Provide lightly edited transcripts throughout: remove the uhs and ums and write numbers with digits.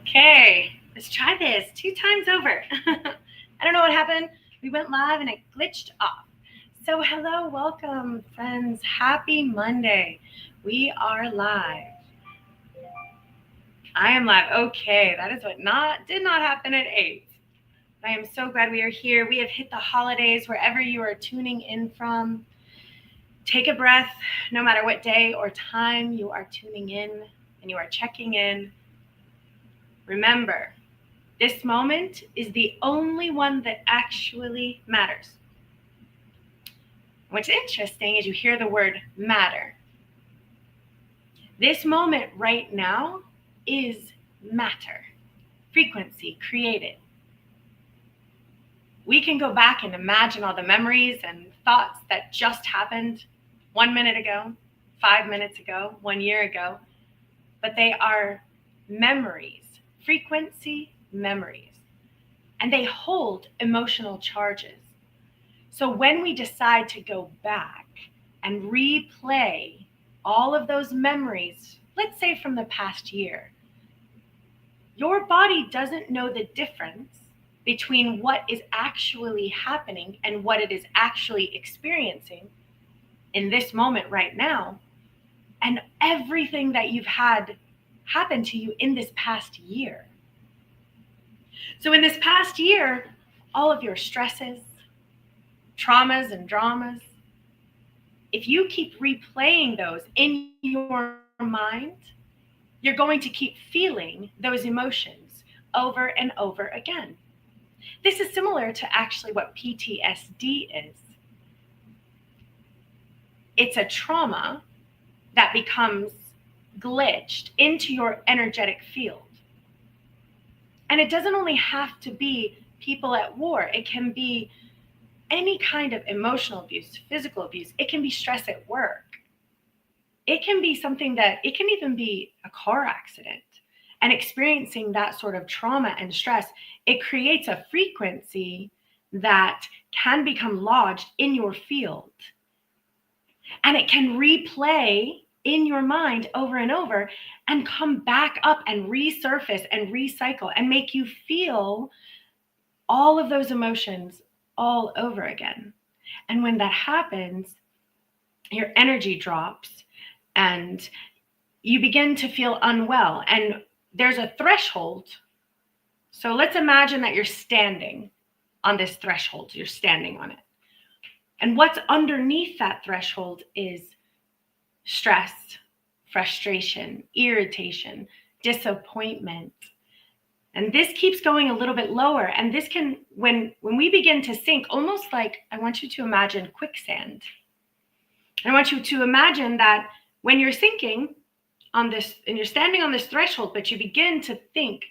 Okay, let's try this 2 times over. I don't know what happened. We went live and it glitched off. So, hello, welcome, friends. Happy Monday. We are live. I am live. Okay, that is what did not happen at 8. I am so glad we are here. We have hit the holidays wherever you are tuning in from. Take a breath, no matter what day or time you are tuning in and you are checking in. Remember, this moment is the only one that actually matters. What's interesting is you hear the word matter. This moment right now is matter, frequency created. We can go back and imagine all the memories and thoughts that just happened 1 minute ago, 5 minutes ago, 1 year ago, but they are memories, frequency memories. And they hold emotional charges. So when we decide to go back and replay all of those memories, let's say from the past year, your body doesn't know the difference between what is actually happening and what it is actually experiencing in this moment right now, and everything that you've had happen to you in this past year. So in this past year, all of your stresses, traumas and dramas, if you keep replaying those in your mind, you're going to keep feeling those emotions over and over again. This is similar to actually what PTSD is. It's a trauma that becomes glitched into your energetic field. And it doesn't only have to be people at war. It can be any kind of emotional abuse, physical abuse. It can be stress at work. It can be something that, it can even be a car accident. And experiencing that sort of trauma and stress, it creates a frequency that can become lodged in your field. And it can replay in your mind over and over and come back up and resurface and recycle and make you feel all of those emotions all over again. And when that happens, your energy drops and you begin to feel unwell. And there's a threshold. So let's imagine that you're standing on this threshold. You're standing on it. And what's underneath that threshold is stress, frustration, irritation, disappointment. And this keeps going a little bit lower. And this can, when we begin to sink, almost like, I want you to imagine quicksand. I want you to imagine that when you're sinking on this, and you're standing on this threshold, but you begin to think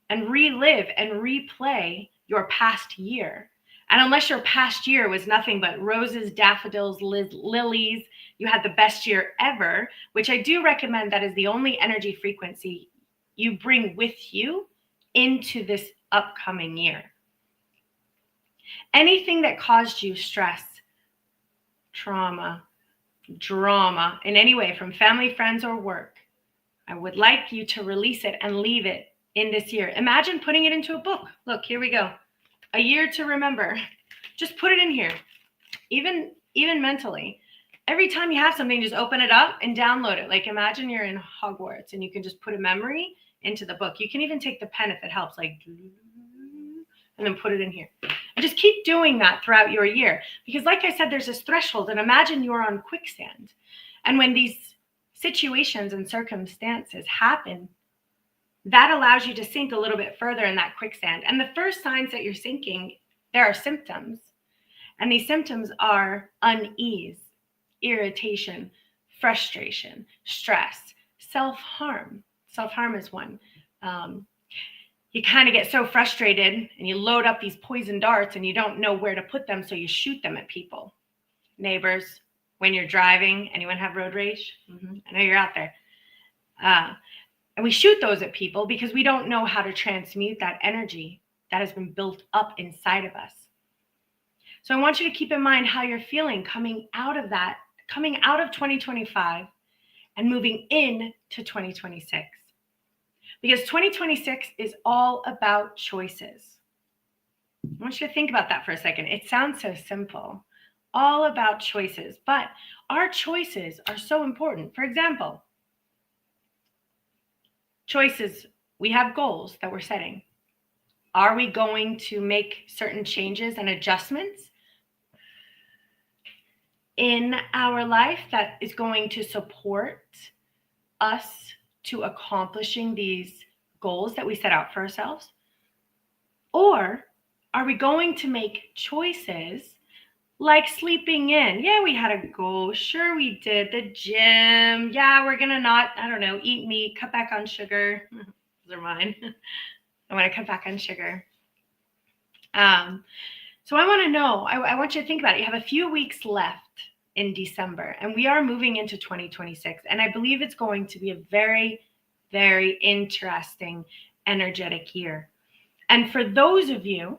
and relive and replay your past year. And unless your past year was nothing but roses, daffodils, lilies, you had the best year ever, which I do recommend. That is the only energy frequency you bring with you into this upcoming year. Anything that caused you stress, trauma, drama in any way from family, friends, or work, I would like you to release it and leave it in this year. Imagine putting it into a book. Look, here we go. A year to remember. Just put it in here, even mentally. Every time you have something, just open it up and download it. Like imagine you're in Hogwarts and you can just put a memory into the book. You can even take the pen if it helps, like, and then put it in here. And just keep doing that throughout your year. Because like I said, there's this threshold, and imagine you're on quicksand. And when these situations and circumstances happen, that allows you to sink a little bit further in that quicksand. And the first signs that you're sinking, there are symptoms. And these symptoms are unease, irritation, frustration, stress, self-harm. Self-harm is one. You kind of get so frustrated and you load up these poison darts and you don't know where to put them, so you shoot them at people. Neighbors, when you're driving, anyone have road rage? I know you're out there. And we shoot those at people because we don't know how to transmute that energy that has been built up inside of us. So I want you to keep in mind how you're feeling coming out of 2025 and moving into 2026. because 2026 is all about choices. I want you to think about that for a second. It sounds so simple, all about choices, but our choices are so important. For example, choices, we have goals that we're setting. Are we going to make certain changes and adjustments in our life that is going to support us to accomplishing these goals that we set out for ourselves? Or are we going to make choices like sleeping in? Yeah, we had a goal. Sure, we did. The gym. Yeah, we're going to not, I don't know, eat meat, cut back on sugar. Those are mine. I want to cut back on sugar. So I want to know, I want you to think about it. You have a few weeks left in December, and we are moving into 2026. And I believe it's going to be a very, very interesting, energetic year. And for those of you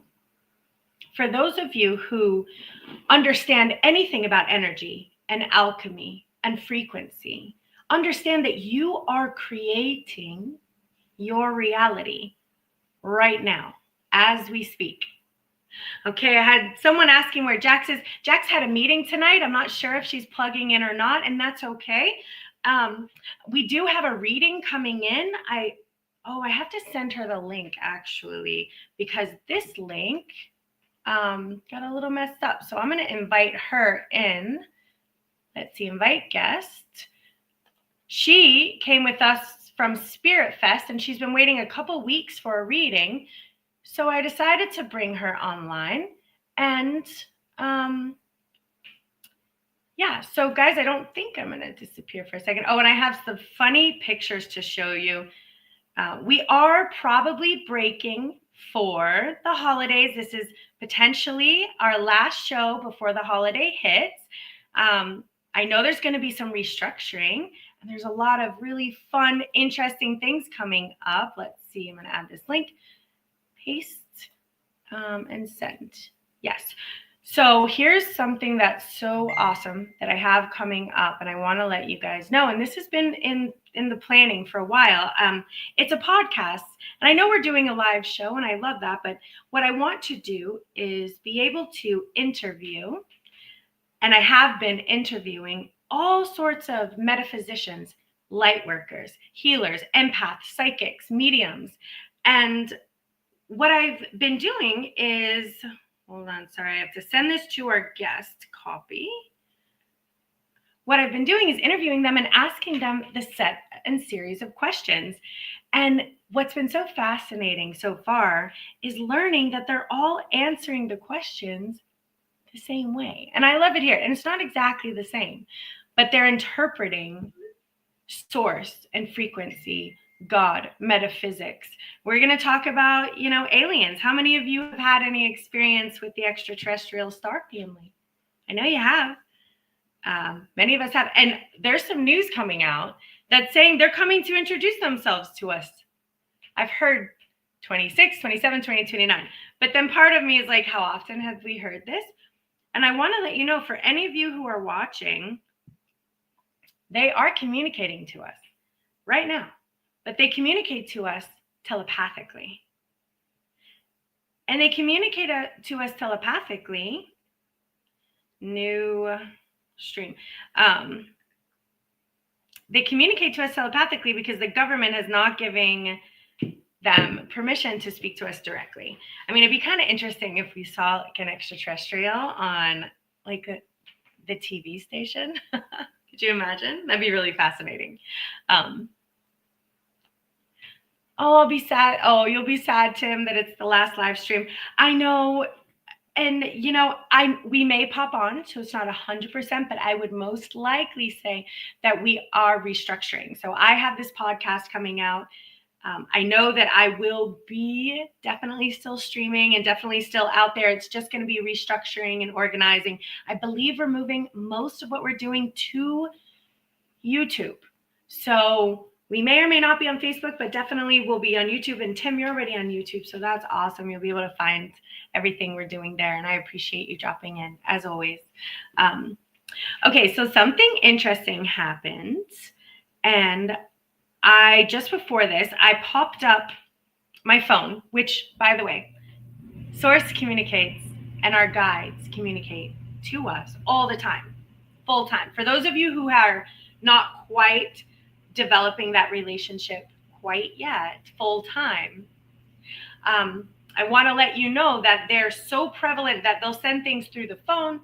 who understand anything about energy and alchemy and frequency, understand that you are creating your reality right now as we speak. Okay, I had someone asking where Jax is. Jax had a meeting tonight. I'm not sure if she's plugging in or not, and that's okay. We do have a reading coming in. I have to send her the link actually, because this link got a little messed up. So I'm going to invite her in. Let's see, invite guest. She came with us from Spirit Fest, and she's been waiting a couple weeks for a reading. So I decided to bring her online. And so guys, I don't think I'm going to disappear for a second. Oh, and I have some funny pictures to show you. We are probably breaking for the holidays. This is potentially our last show before the holiday hits. I know there's going to be some restructuring, and there's a lot of really fun, interesting things coming up. Let's see. I'm going to add this link. Paste and send. Yes. So here's something that's so awesome that I have coming up, and I want to let you guys know. And this has been in the planning for a while. It's a podcast, and I know we're doing a live show, and I love that. But what I want to do is be able to interview, and I have been interviewing all sorts of metaphysicians, light workers, healers, empaths, psychics, mediums. And what I've been doing is, hold on, sorry, I have to send this to our guest copy. What I've been doing is interviewing them and asking them the set and series of questions. And what's been so fascinating so far is learning that they're all answering the questions the same way. And I love it here. And it's not exactly the same, but they're interpreting source and frequency, God, metaphysics. We're going to talk about, aliens. How many of you have had any experience with the extraterrestrial star family? I know you have. Many of us have. And there's some news coming out that's saying they're coming to introduce themselves to us. I've heard 26, 27, 28, 29. But then part of me is like, how often have we heard this? And I want to let you know, for any of you who are watching, they are communicating to us right now, but they communicate to us telepathically. And they communicate to us telepathically. New stream. They communicate to us telepathically because the government is not giving them permission to speak to us directly. I mean, it'd be kind of interesting if we saw like an extraterrestrial on like the TV station. Could you imagine? That'd be really fascinating. I'll be sad. Oh, you'll be sad, Tim, that it's the last live stream. I know. And, we may pop on, so it's not 100%, but I would most likely say that we are restructuring. So I have this podcast coming out. I know that I will be definitely still streaming and definitely still out there. It's just going to be restructuring and organizing. I believe we're moving most of what we're doing to YouTube. So we may or may not be on Facebook, but definitely we'll be on YouTube. And Tim, you're already on YouTube, so that's awesome. You'll be able to find everything we're doing there. And I appreciate you dropping in, as always. Okay, so something interesting happened. And I just before this, I popped up my phone, which, by the way, Source communicates and our guides communicate to us all the time, full time. For those of you who are not quite developing that relationship quite yet, full time, I want to let you know that they're so prevalent that they'll send things through the phone.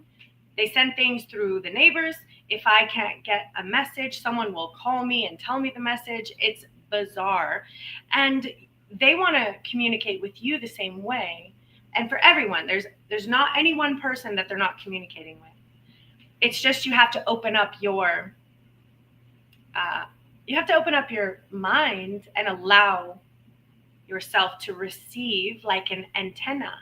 They send things through the neighbors. If I can't get a message, someone will call me and tell me the message. It's bizarre. And they want to communicate with you the same way. And for everyone, there's not any one person that they're not communicating with. It's just you have to open up your mind and allow yourself to receive, like an antenna,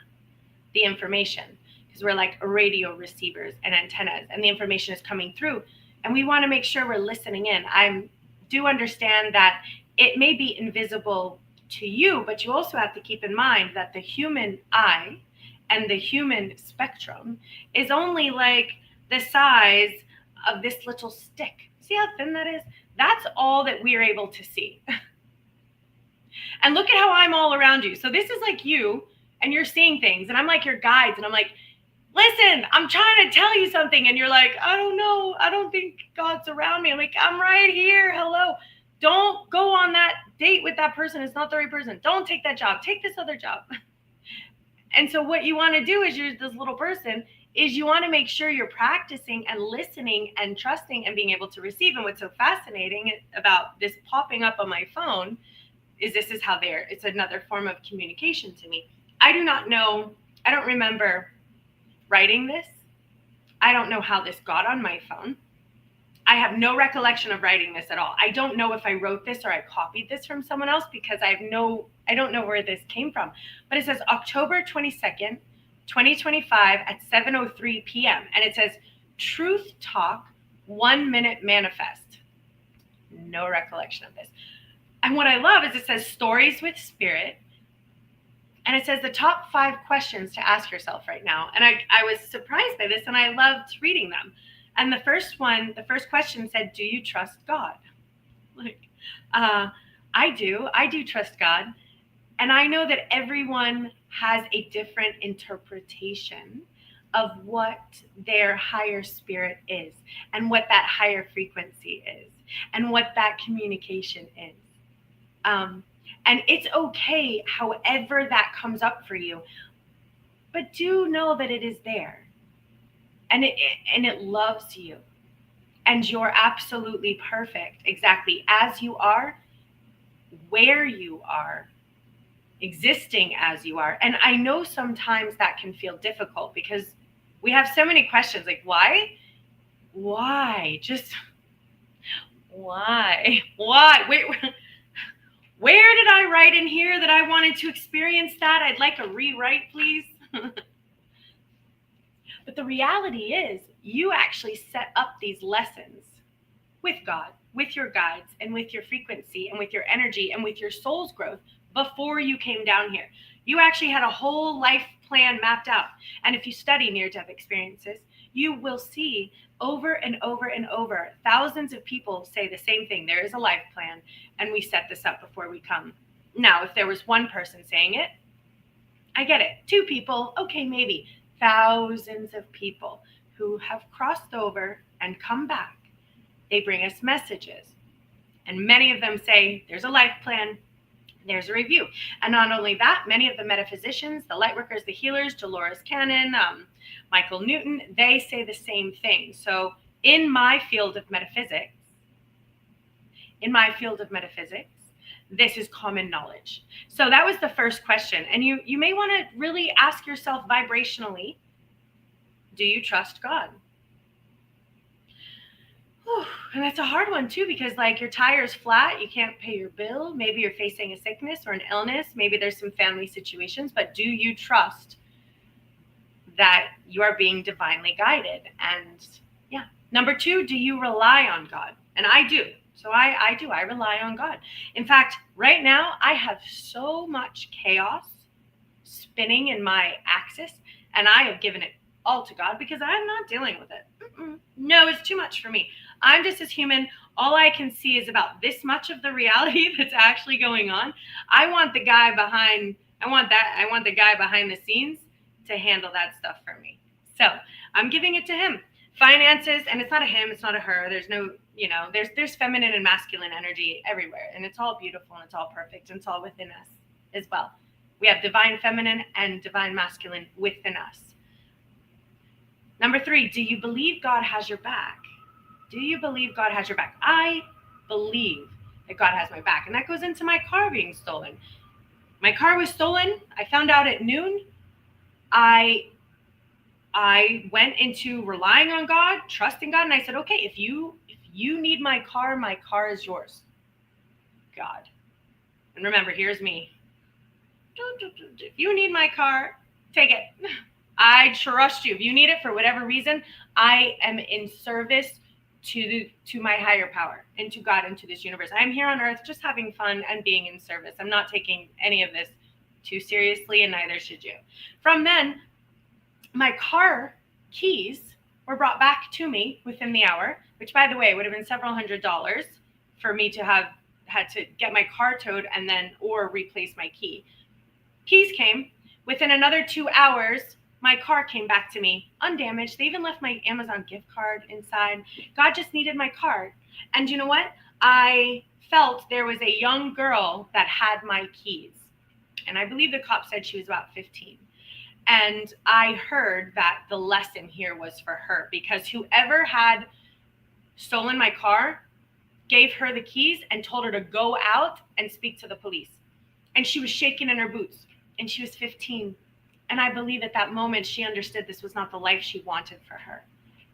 the information, because we're like radio receivers and antennas, and the information is coming through, and we want to make sure we're listening in. I do understand that it may be invisible to you, but you also have to keep in mind that the human eye and the human spectrum is only like the size of this little stick. See how thin that is? That's all that we're able to see. And look at how I'm all around you. So this is like you, and you're seeing things, and I'm like your guides, and I'm like, listen, I'm trying to tell you something. And you're like, I don't know. I don't think God's around me. I'm like, I'm right here. Hello. Don't go on that date with that person. It's not the right person. Don't take that job. Take this other job. And so what you want to do is, you're this little person, is you want to make sure you're practicing and listening and trusting and being able to receive. And what's so fascinating about this popping up on my phone is this is how it's another form of communication to me. I do not know. I don't remember writing this. I don't know how this got on my phone. I have no recollection of writing this at all. I don't know if I wrote this or I copied this from someone else, because I don't know where this came from. But it says October 22nd, 2025 at 7:03 p.m. And it says Truth Talk 1 minute manifest. No recollection of this. And what I love is it says Stories with Spirit. And it says the top 5 questions to ask yourself right now. And I was surprised by this, and I loved reading them. And the first question said, do you trust God? Like, I do trust God. And I know that everyone has a different interpretation of what their higher spirit is, and what that higher frequency is, and what that communication is. And it's okay however that comes up for you, but do know that it is there, and it loves you, and you're absolutely perfect exactly as you are, where you are, existing as you are. And I know sometimes that can feel difficult, because we have so many questions like, why, just why, where did I write in here that I wanted to experience that? I'd like a rewrite, please. But the reality is, you actually set up these lessons with God, with your guides, and with your frequency, and with your energy, and with your soul's growth before you came down here. You actually had a whole life plan mapped out. And if you study near-death experiences, you will see over and over and over, thousands of people say the same thing. There is a life plan, and we set this up before we come. Now, if there was one person saying it, I get it. 2 people, okay, maybe. Thousands of people who have crossed over and come back. They bring us messages. And many of them say, there's a life plan, there's a review. And not only that, many of the metaphysicians, the lightworkers, the healers, Dolores Cannon, Michael Newton, they say the same thing. So in my field of metaphysics, this is common knowledge. So that was the first question. And you may want to really ask yourself vibrationally, do you trust God? Whew. And that's a hard one too, because like your tire's flat, you can't pay your bill. Maybe you're facing a sickness or an illness. Maybe there's some family situations, but do you trust that you are being divinely guided? And yeah. Number 2, do you rely on God? And I do. So I do. I rely on God. In fact, right now, I have so much chaos spinning in my axis, and I have given it all to God, because I'm not dealing with it. No, it's too much for me. I'm just as human. All I can see is about this much of the reality that's actually going on. I want the guy behind, I want the guy behind the scenes to handle that stuff for me. So I'm giving it to him. Finances, and it's not a him, it's not a her. There's no, there's feminine and masculine energy everywhere, and it's all beautiful and it's all perfect and it's all within us as well. We have divine feminine and divine masculine within us. Number 3, do you believe God has your back? Do you believe God has your back? I believe that God has my back. And that goes into my car being stolen. My car was stolen. I found out at noon. I went into relying on God, trusting God, and I said, okay, if you need my car is yours, God. And remember, here's me. If you need my car, take it. I trust you. If you need it for whatever reason, I am in service to my higher power and to God and to this universe. I'm here on earth just having fun and being in service. I'm not taking any of this too seriously, and neither should you. From then, my car keys were brought back to me within the hour, which, by the way, would have been several $100s for me to have had to get my car towed and then or replace my key. Keys came. Within another 2 hours, my car came back to me undamaged. They even left my Amazon gift card inside. God just needed my card. And you know what? I felt there was a young girl that had my keys. And I believe the cop said she was about 15. And I heard that the lesson here was for her, because whoever had stolen my car gave her the keys and told her to go out and speak to the police. And she was shaking in her boots, and she was 15. And I believe at that moment she understood this was not the life she wanted for her,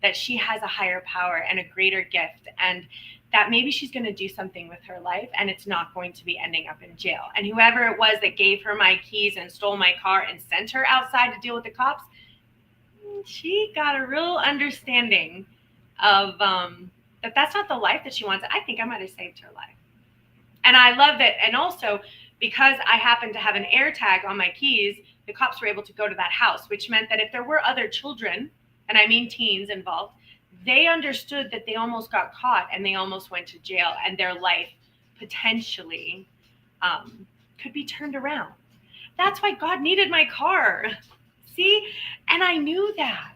that she has a higher power and a greater gift, and that maybe she's going to do something with her life and it's not going to be ending up in jail. And whoever it was that gave her my keys and stole my car and sent her outside to deal with the cops, she got a real understanding of that that's not the life that she wants. I think I might have saved her life. And I love that. And also, because I happened to have an air tag on my keys, the cops were able to go to that house, which meant that if there were other children, and I mean teens involved, they understood that they almost got caught and they almost went to jail, and their life potentially could be turned around. That's why God needed my car. See? And I knew that.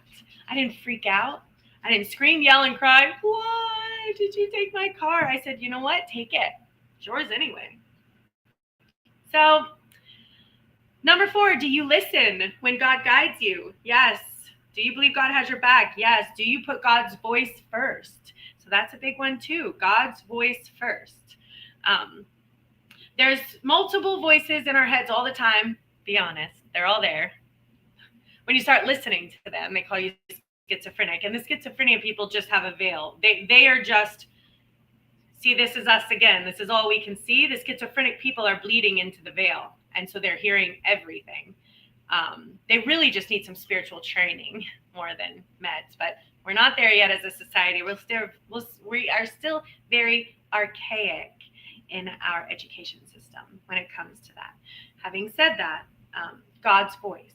I didn't freak out. I didn't scream, yell, and cry. Why did you take my car? I said, you know what? Take it. It's yours anyway. So, number 4, do you listen when God guides you? Yes. Do you believe God has your back? Yes. Do you put God's voice first? So that's a big one too. God's voice first. There's multiple voices in our heads all the time. Be honest. They're all there. When you start listening to them, they call you schizophrenic. And the schizophrenia people just have a veil. They are just, see, this is us again. This is all we can see. The schizophrenic people are bleeding into the veil. And so they're hearing everything. They really just need some spiritual training more than meds, but we're not there yet as a society. We are still very archaic in our education system when it comes to that. Having said that, God's voice.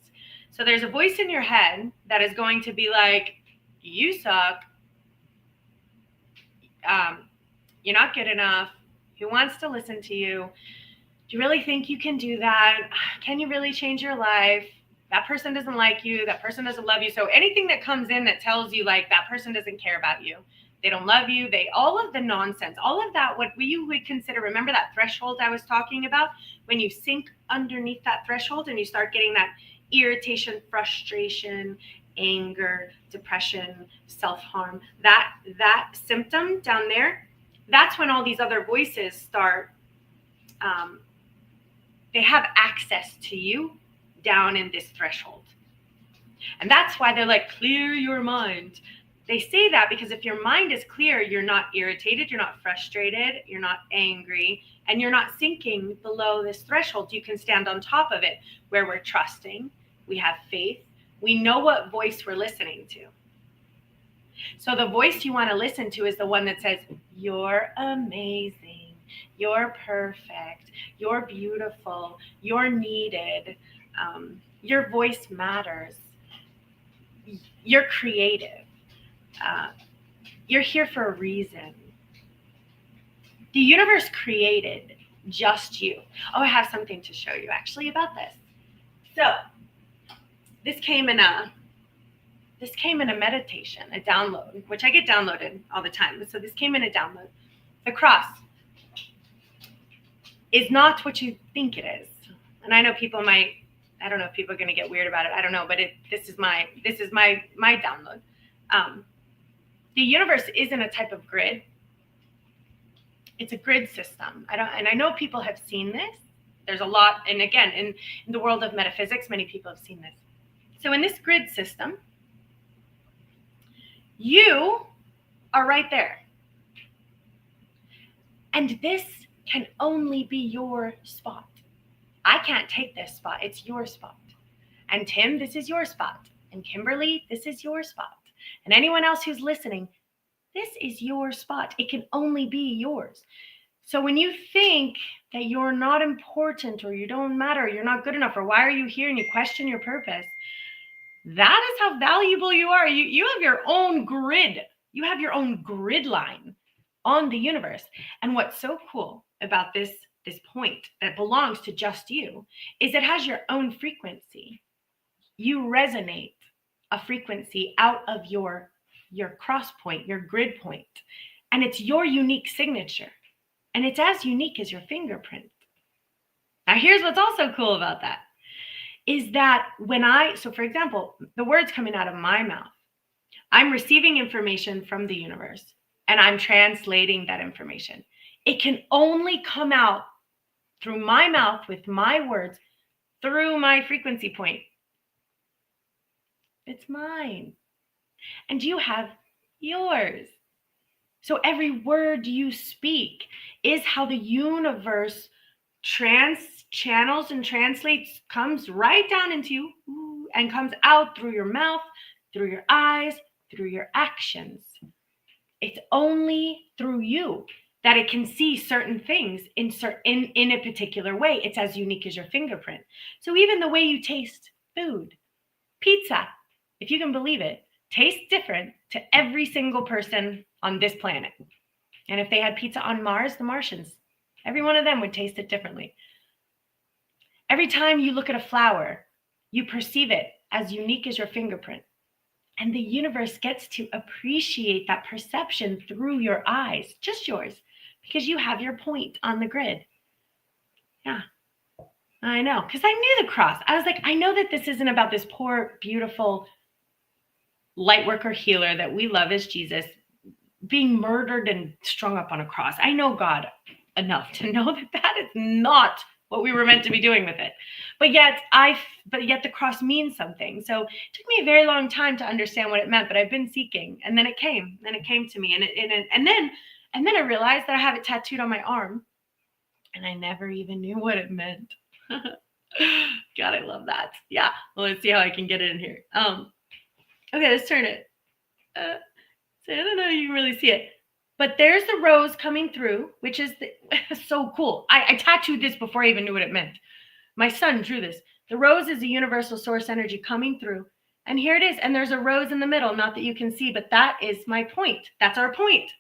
So there's a voice in your head that is going to be like, you suck. You're not good enough. Who wants to listen to you? Do you really think you can do that? Can you really change your life? That person doesn't like you. That person doesn't love you. So anything that comes in that tells you like that person doesn't care about you, they don't love you, all of the nonsense, all of that, what you would consider, remember that threshold I was talking about? When you sink underneath that threshold and you start getting that irritation, frustration, anger, depression, self-harm, that symptom down there, that's when all these other voices start, they have access to you down in this threshold. And that's why they're like, clear your mind. They say that because if your mind is clear, you're not irritated, you're not frustrated, you're not angry, and you're not sinking below this threshold. You can stand on top of it where we're trusting, we have faith, we know what voice we're listening to. So the voice you want to listen to is the one that says, you're amazing, you're perfect, you're beautiful, you're needed, your voice matters, you're creative. You're here for a reason. The universe created just you. Oh, I have something to show you actually about this. So this came in a meditation, a download, which I get downloaded all the time. So this came in a download. The cross is not what you think it is. And I know people might, I don't know if people are going to get weird about it. I don't know, but this is my download. The universe isn't a type of grid. It's a grid system. I know people have seen this. There's a lot, and again, in the world of metaphysics, many people have seen this. So in this grid system, you are right there. And this can only be your spot. I can't take this spot. It's your spot. And Tim, this is your spot. And Kimberly, this is your spot. And anyone else who's listening, this is your spot. It can only be yours. So when you think that you're not important or you don't matter, you're not good enough, or why are you here, and you question your purpose, that is how valuable you are. You have your own grid. You have your own grid line on the universe. And what's so cool about this point that belongs to just you is it has your own frequency. You resonate a frequency out of your cross point, your grid point, and it's your unique signature. And it's as unique as your fingerprint. Now, here's what's also cool about that is that so for example, the words coming out of my mouth, I'm receiving information from the universe and I'm translating that information. It can only come out through my mouth with my words, through my frequency point. It's mine. And you have yours. So every word you speak is how the universe channels and translates, comes right down into you and comes out through your mouth, through your eyes, through your actions. It's only through you that it can see certain things in a particular way. It's as unique as your fingerprint. So even the way you taste food, pizza, if you can believe it, tastes different to every single person on this planet. And if they had pizza on Mars, the Martians, every one of them would taste it differently. Every time you look at a flower, you perceive it as unique as your fingerprint. And the universe gets to appreciate that perception through your eyes, just yours, because you have your point on the grid. Yeah, I know, because I knew the cross. I was like, I know that this isn't about this poor, beautiful light worker healer that we love as Jesus being murdered and strung up on a cross. I know God enough to know that that is not what we were meant to be doing with it. But yet the cross means something. So it took me a very long time to understand what it meant, but I've been seeking, and then it came to me, and then I realized that I have it tattooed on my arm, and I never even knew what it meant. God, I love that. Yeah. Well, let's see how I can get it in here. Okay, let's turn it. So I don't know if you can really see it, but there's the rose coming through, which is so cool. I tattooed this before I even knew what it meant. My son drew this. The rose is a universal source energy coming through, and here it is. And there's a rose in the middle, not that you can see, but that is my point. That's our point.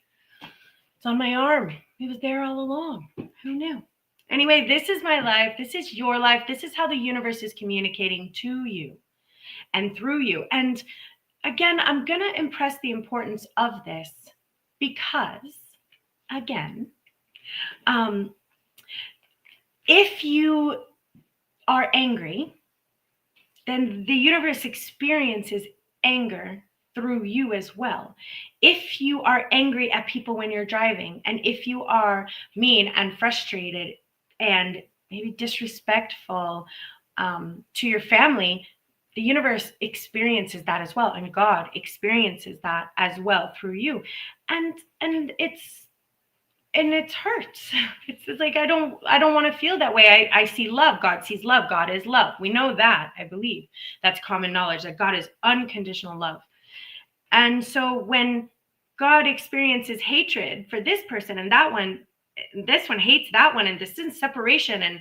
It's on my arm. It was there all along. Who knew? Anyway, this is my life. This is your life. This is how the universe is communicating to you and through you. And again, I'm going to impress the importance of this because, again, if you are angry, then the universe experiences anger through you as well. If you are angry at people when you're driving, and if you are mean and frustrated and maybe disrespectful to your family, the universe experiences that as well, and God experiences that as well through you, and it hurts. It's like I don't want to feel that way. I see love. God sees love. God is love. We know that. I believe that's common knowledge that God is unconditional love. And so when God experiences hatred for this person and that one, this one hates that one, and this is separation, and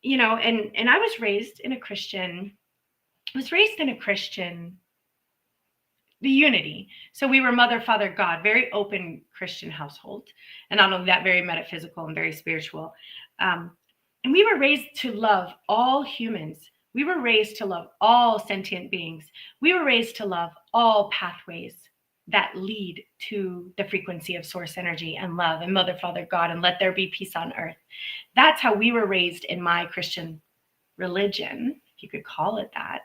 and I was raised in a Christian the unity. So we were mother, father, God, very open Christian household. And not only that, very metaphysical and very spiritual. And we were raised to love all humans. We were raised to love all sentient beings. We were raised to love all pathways that lead to the frequency of source energy and love and mother, father, God, and let there be peace on earth. That's how we were raised in my Christian religion, if you could call it that.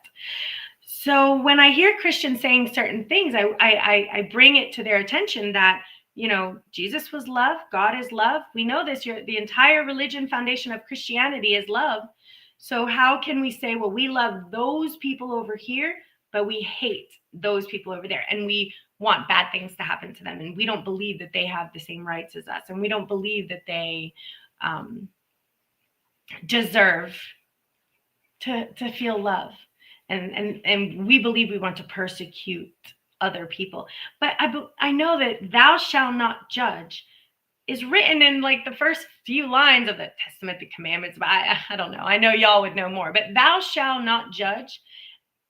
So when I hear Christians saying certain things, I bring it to their attention that, Jesus was love, God is love. We know this. The entire religion foundation of Christianity is love. So how can we say, well, we love those people over here, but we hate those people over there, and we want bad things to happen to them, and we don't believe that they have the same rights as us, and we don't believe that they deserve to feel love, and we believe we want to persecute other people. But I know that thou shalt not judge is written in like the first few lines of the Testament, the commandments. But I don't know. I know y'all would know more. But thou shalt not judge,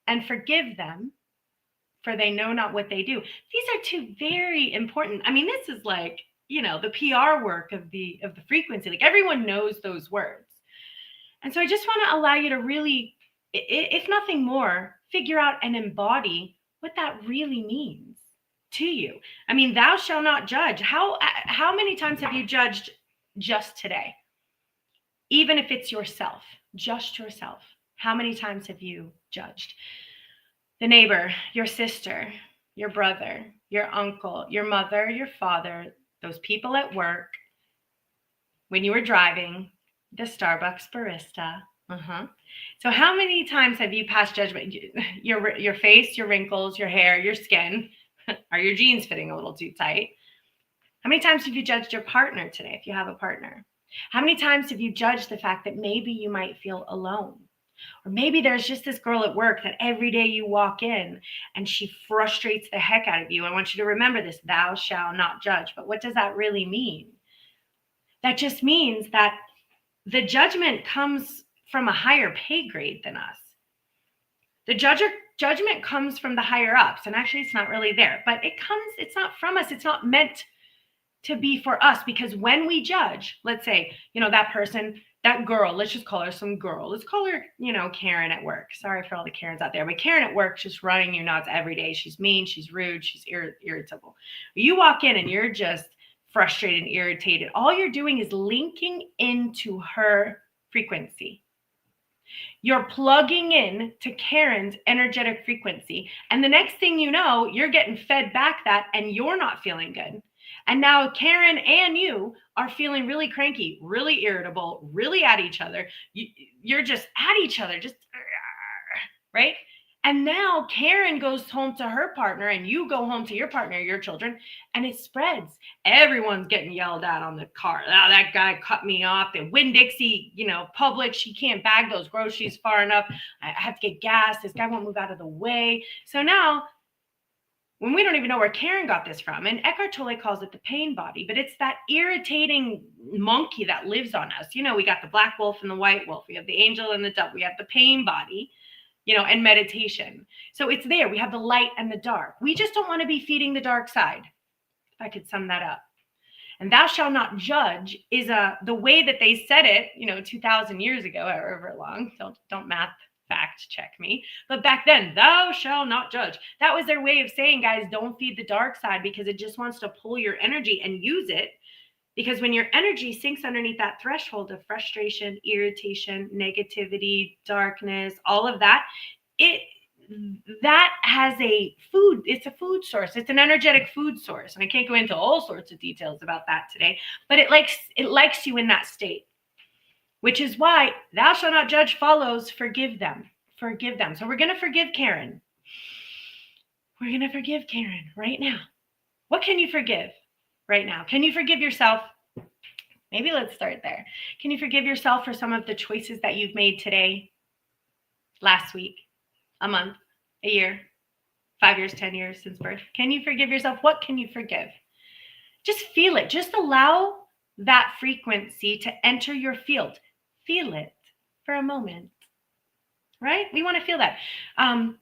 and forgive them, for they know not what they do. These are two very important. I mean, this is like, the PR work of the frequency. Like, everyone knows those words. And so I just want to allow you to really, if nothing more, figure out and embody what that really means to you. I mean, thou shalt not judge. How many times have you judged just today? Even if it's yourself, just yourself. How many times have you judged? The neighbor, your sister, your brother, your uncle, your mother, your father, those people at work, when you were driving, the Starbucks barista. So how many times have you passed judgment? Your face, your wrinkles, your hair, your skin. Are your jeans fitting a little too tight? How many times have you judged your partner today, if you have a partner? How many times have you judged the fact that maybe you might feel alone? Or maybe there's just this girl at work that every day you walk in and she frustrates the heck out of you. I want you to remember this, thou shalt not judge. But what does that really mean? That just means that the judgment comes from a higher pay grade than us. The judgment comes from the higher ups. And actually, it's not really there. But it's not from us. It's not meant to be for us. Because when we judge, let's say, that person, that girl, let's just call her some girl. Let's call her, Karen at work. Sorry for all the Karens out there. But Karen at work, just running you nuts every day. She's mean. She's rude. She's irritable. You walk in and you're just frustrated and irritated. All you're doing is linking into her frequency. You're plugging in to Karen's energetic frequency. And the next thing you know, you're getting fed back that, and you're not feeling good. And now Karen and you are feeling really cranky, really irritable, really at each other. You're just at each other, just right? And now Karen goes home to her partner, and you go home to your partner, your children, and it spreads. Everyone's getting yelled at on the car. Oh, that guy cut me off. The Winn-Dixie, Publix, she can't bag those groceries far enough. I have to get gas. This guy won't move out of the way. So now, when we don't even know where Karen got this from, and Eckhart Tolle calls it the pain body, but it's that irritating monkey that lives on us. We got the black wolf and the white wolf. We have the angel and the dove. We have the pain body, and meditation. So it's there. We have the light and the dark. We just don't want to be feeding the dark side, if I could sum that up. And thou shalt not judge is the way that they said it, 2,000 years ago, however long. Don't math fact check me. But back then, thou shalt not judge. That was their way of saying, guys, don't feed the dark side, because it just wants to pull your energy and use it. Because when your energy sinks underneath that threshold of frustration, irritation, negativity, darkness, all of that, that has it's a food source. It's an energetic food source. And I can't go into all sorts of details about that today, but it likes you in that state, which is why thou shalt not judge follows forgive them. Forgive them. So we're going to forgive Karen. We're going to forgive Karen right now. What can you forgive right now? Can you forgive yourself? Maybe let's start there. Can you forgive yourself for some of the choices that you've made today, last week, a month, a year, 5 years, 10 years since birth? Can you forgive yourself? What can you forgive? Just feel it. Just allow that frequency to enter your field. Feel it for a moment. right? We want to feel that. And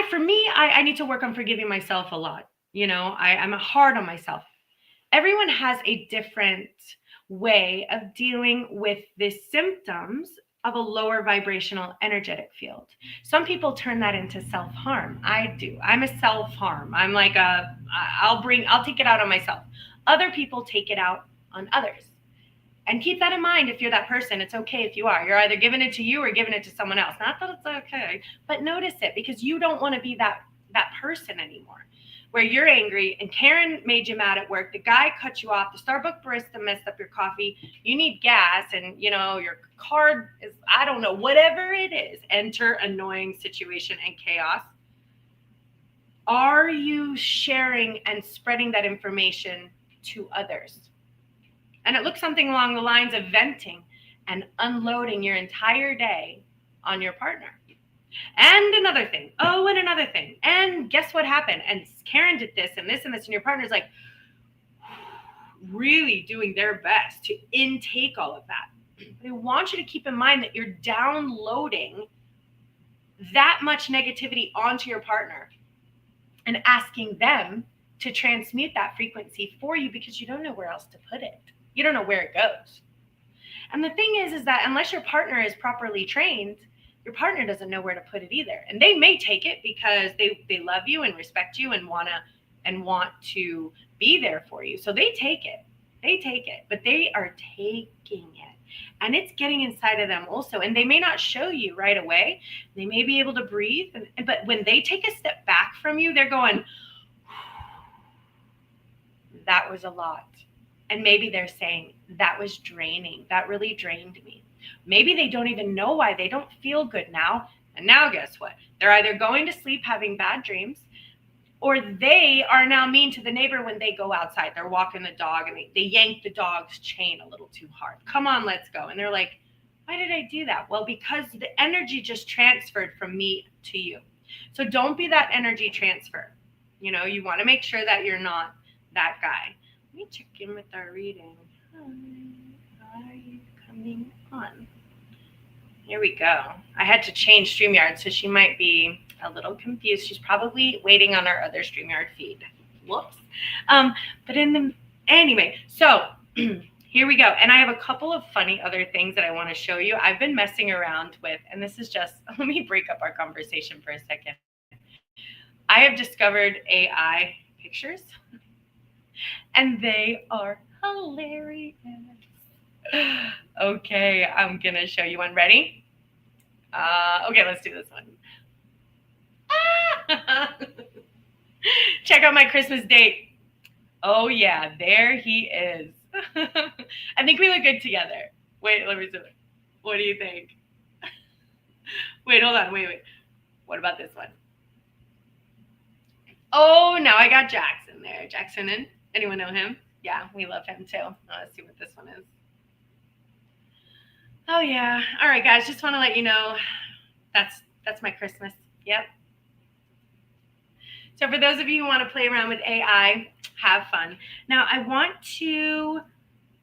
for me, I need to work on forgiving myself a lot. I'm hard on myself. Everyone has a different way of dealing with the symptoms of a lower vibrational energetic field. Some people turn that into self-harm. I do. I'm a self-harm. I'm like I'll take it out on myself. Other people take it out on others. And keep that in mind if you're that person. It's okay if you are. You're either giving it to you or giving it to someone else. Not that it's okay, but notice it, because you don't want to be that person anymore. Where you're angry and Karen made you mad at work, the guy cut you off, the Starbucks barista messed up your coffee, you need gas, and your card is, I don't know, whatever it is, enter annoying situation and chaos. Are you sharing and spreading that information to others? And it looks something along the lines of venting and unloading your entire day on your partner. And another thing. Oh, and another thing. And guess what happened? And Karen did this and this and this. And your partner's like really doing their best to intake all of that. But I want you to keep in mind that you're downloading that much negativity onto your partner and asking them to transmute that frequency for you, because you don't know where else to put it. You don't know where it goes. And the thing is that unless your partner is properly trained, your partner doesn't know where to put it either. And they may take it because they love you and respect you and want to be there for you. So they take it. But they are taking it. And it's getting inside of them also. And they may not show you right away. They may be able to breathe. But when they take a step back from you, they're going, that was a lot. And maybe they're saying, that was draining. That really drained me. Maybe they don't even know why. They don't feel good now. And now guess what? They're either going to sleep having bad dreams, or they are now mean to the neighbor when they go outside. They're walking the dog and they yank the dog's chain a little too hard. Come on, let's go. And they're like, why did I do that? Well, because the energy just transferred from me to you. So don't be that energy transfer. You want to make sure that you're not that guy. Let me check in with our reading. Hi, are you coming on? Here we go. I had to change StreamYard, so she might be a little confused. She's probably waiting on our other StreamYard feed. Whoops. But anyway, so here we go. And I have a couple of funny other things that I want to show you. I've been messing around with, and this is just, let me break up our conversation for a second. I have discovered AI pictures. And they are hilarious. Okay, I'm going to show you one. Ready? Okay, let's do this one. Check out my Christmas date. Oh, yeah, there he is. I think we look good together. Wait, let me see. What do you think? Wait, hold on. Wait. What about this one? Oh, now I got Jackson there. Jackson in? Anyone know him? Yeah, we love him too. Let's see what this one is. Oh yeah. All right, guys. Just want to let you know that's my Christmas. Yep. So for those of you who want to play around with AI, have fun. Now I want to,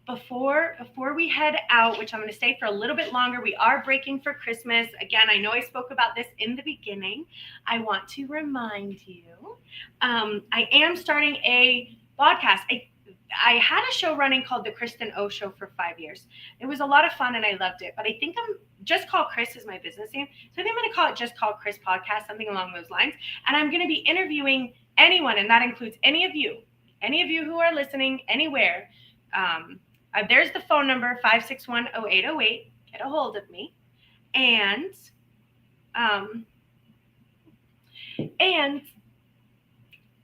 before we head out, which I'm going to stay for a little bit longer, we are breaking for Christmas. Again, I know I spoke about this in the beginning. I want to remind you, I am starting a podcast. I had a show running called The Kristen O Show for 5 years. It was a lot of fun and I loved it. But I think I'm Just Call Chris is my business name. So I think I'm going to call it Just Call Chris Podcast, something along those lines. And I'm going to be interviewing anyone, and that includes any of you who are listening anywhere. There's the phone number, 561-0808. Get a hold of me. And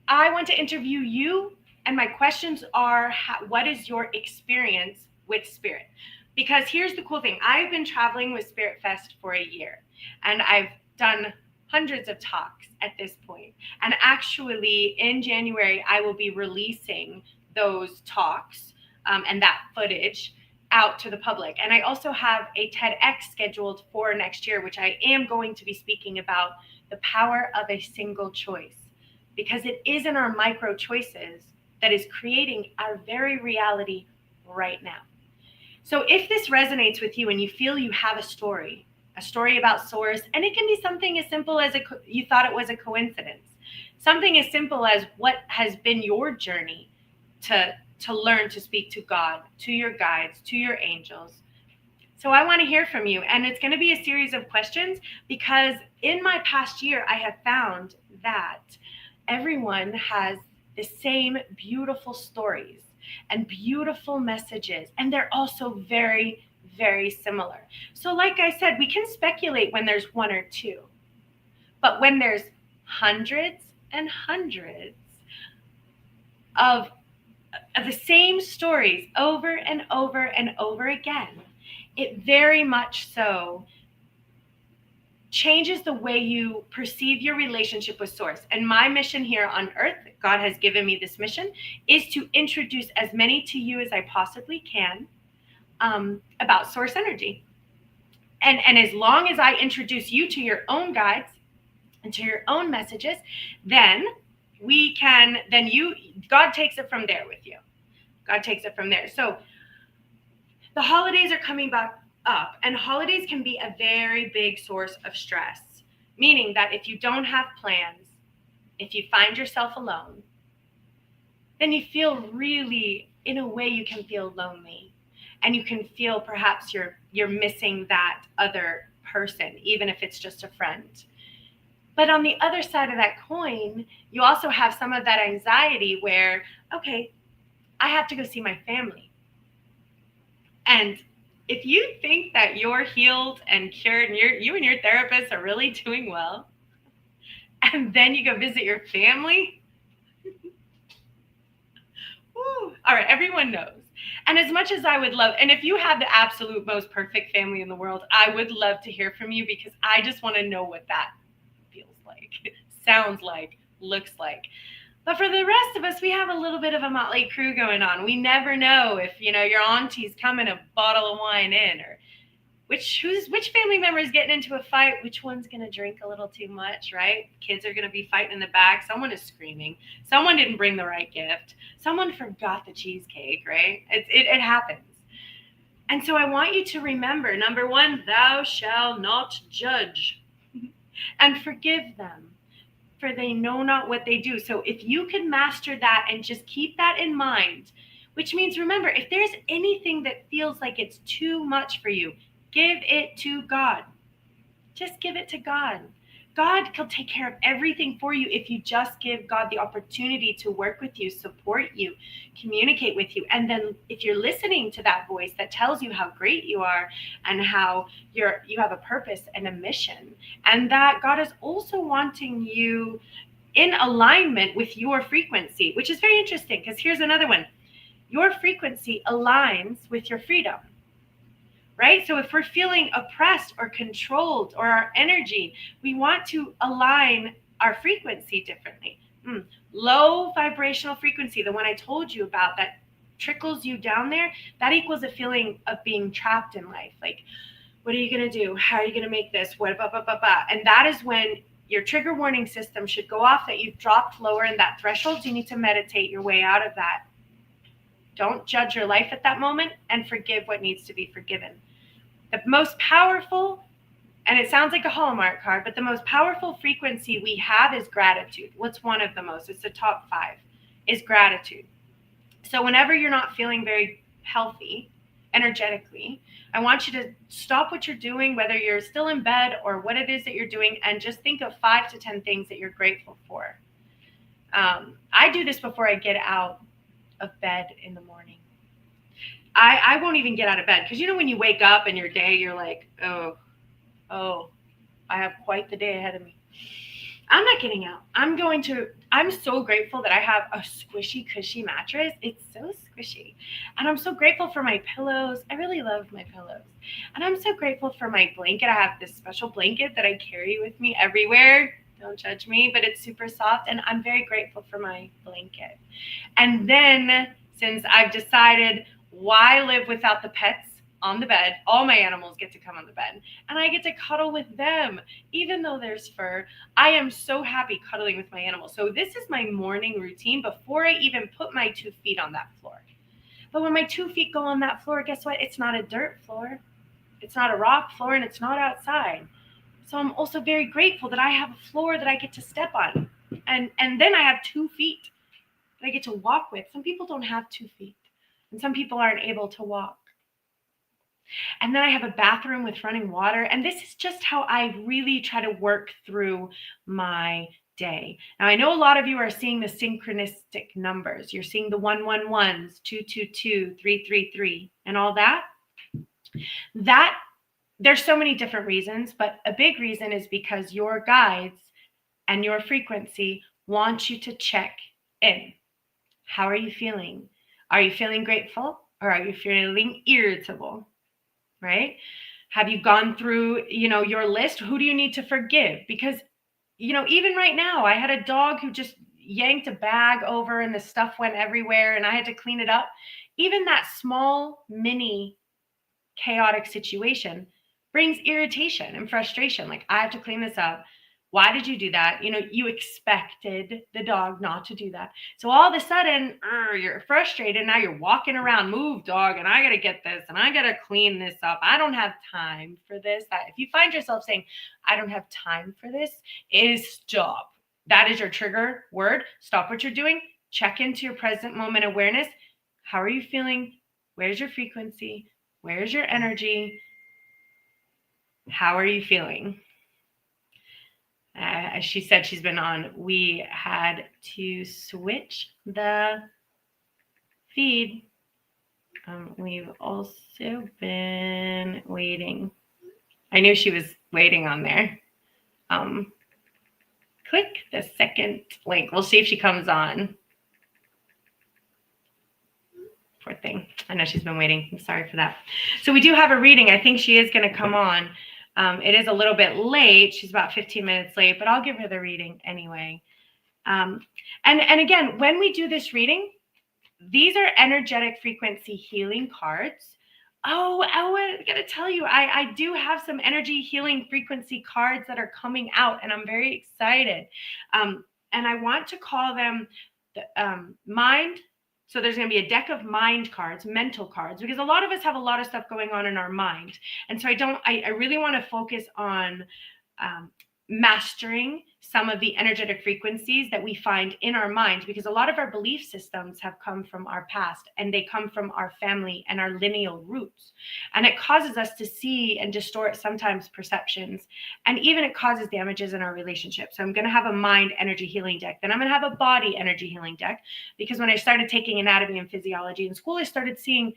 I want to interview you. And my questions are, what is your experience with spirit? Because here's the cool thing. I've been traveling with Spirit Fest for a year, and I've done hundreds of talks at this point. And actually, in January, I will be releasing those talks and that footage out to the public. And I also have a TEDx scheduled for next year, which I am going to be speaking about the power of a single choice, because it is in our micro choices that is creating our very reality right now. So if this resonates with you and you feel you have a story, a story about source, and it can be something as simple as you thought it was a coincidence. Something as simple as what has been your journey to learn to speak to God, to your guides, to your angels. So I want to hear from you, and it's going to be a series of questions because in my past year I have found that everyone has the same beautiful stories and beautiful messages, and they're also very, very similar. So like I said, we can speculate when there's one or two, but when there's hundreds and hundreds of the same stories over and over and over again, it very much so changes the way you perceive your relationship with source. And my mission here on earth, God has given me this mission, is to introduce as many to you as I possibly can about source energy. And as long as I introduce you to your own guides and to your own messages, then God takes it from there with you. God takes it from there. So the holidays are coming back up, and holidays can be a very big source of stress, meaning that if you don't have plans, if you find yourself alone, then you feel really, in a way, you can feel lonely, and you can feel perhaps you're missing that other person, even if it's just a friend. But on the other side of that coin, you also have some of that anxiety where, okay, I have to go see my family. And if you think that you're healed and cured and you and your therapist are really doing well, and then you go visit your family, woo, all right, everyone knows. And as much as I would love, and if you have the absolute most perfect family in the world, I would love to hear from you because I just want to know what that feels like, sounds like, looks like. But for the rest of us, we have a little bit of a motley crew going on. We never know if, your auntie's coming a bottle of wine in, or which family member is getting into a fight, which one's going to drink a little too much, right? Kids are going to be fighting in the back. Someone is screaming. Someone didn't bring the right gift. Someone forgot the cheesecake, right? It happens. And so I want you to remember, number one, thou shalt not judge and forgive them, for they know not what they do. So if you can master that and just keep that in mind, which means, remember, if there's anything that feels like it's too much for you, give it to God. Just give it to God. God will take care of everything for you if you just give God the opportunity to work with you, support you, communicate with you. And then if you're listening to that voice that tells you how great you are and how you have a purpose and a mission, and that God is also wanting you in alignment with your frequency, which is very interesting because here's another one. Your frequency aligns with your freedom. Right? So if we're feeling oppressed or controlled or our energy, we want to align our frequency differently. Low vibrational frequency, the one I told you about that trickles you down there, that equals a feeling of being trapped in life. Like, what are you going to do? How are you going to make this? What, blah, blah, blah, blah. And that is when your trigger warning system should go off that you've dropped lower in that threshold. You need to meditate your way out of that. Don't judge your life at that moment and forgive what needs to be forgiven. The most powerful, and it sounds like a Hallmark card, but the most powerful frequency we have is gratitude. What's one of the most? It's the top 5, is gratitude. So whenever you're not feeling very healthy energetically, I want you to stop what you're doing, whether you're still in bed or what it is that you're doing, and just think of 5 to 10 things that you're grateful for. I do this before I get out of bed in the morning. I won't even get out of bed because when you wake up in your day, you're like, oh, I have quite the day ahead of me. I'm not getting out. I'm so grateful that I have a squishy, cushy mattress. It's so squishy. And I'm so grateful for my pillows. I really love my pillows. And I'm so grateful for my blanket. I have this special blanket that I carry with me everywhere. Don't judge me, but it's super soft. And I'm very grateful for my blanket. And then since I've decided, why live without the pets on the bed? All my animals get to come on the bed and I get to cuddle with them, even though there's fur. I am so happy cuddling with my animals. So this is my morning routine before I even put my 2 feet on that floor. But when my 2 feet go on that floor, guess what? It's not a dirt floor. It's not a rock floor and it's not outside. So I'm also very grateful that I have a floor that I get to step on. And then I have 2 feet that I get to walk with. Some people don't have 2 feet. And some people aren't able to walk. And then I have a bathroom with running water. And this is just how I really try to work through my day. Now, I know a lot of you are seeing the synchronistic numbers. You're seeing the 111s, 222, 333, and all that. That there's so many different reasons, but a big reason is because your guides and your frequency want you to check in. How are you feeling? Are you feeling grateful or are you feeling irritable? Right? Have you gone through, your list? Who do you need to forgive? Because, even right now, I had a dog who just yanked a bag over and the stuff went everywhere and I had to clean it up. Even that small, mini chaotic situation brings irritation and frustration. Like, I have to clean this up. Why did you do that? You expected the dog not to do that. So all of a sudden, you're frustrated. Now you're walking around, move, dog, and I got to get this, and I got to clean this up. I don't have time for this. If you find yourself saying, I don't have time for this, is stop. That is your trigger word. Stop what you're doing. Check into your present moment awareness. How are you feeling? Where's your frequency? Where's your energy? How are you feeling? As she said, she's been on. We had to switch the feed. We've also been waiting. I knew she was waiting on there. Click the second link. We'll see if she comes on. Poor thing. I know she's been waiting. I'm sorry for that. So we do have a reading. I think she is going to come on. It is a little bit late. She's about 15 minutes late, but I'll give her the reading anyway. And again, when we do this reading, these are energetic frequency healing cards. Oh, I got to tell you, I do have some energy healing frequency cards that are coming out, and I'm very excited. And I want to call them the mind. So there's going to be a deck of mind cards, mental cards, because a lot of us have a lot of stuff going on in our mind. And so I really want to focus on mastering some of the energetic frequencies that we find in our minds, because a lot of our belief systems have come from our past and they come from our family and our lineal roots. And it causes us to see and distort sometimes perceptions. And even it causes damages in our relationships. So I'm going to have a mind energy healing deck. Then I'm going to have a body energy healing deck, because when I started taking anatomy and physiology in school, I started seeing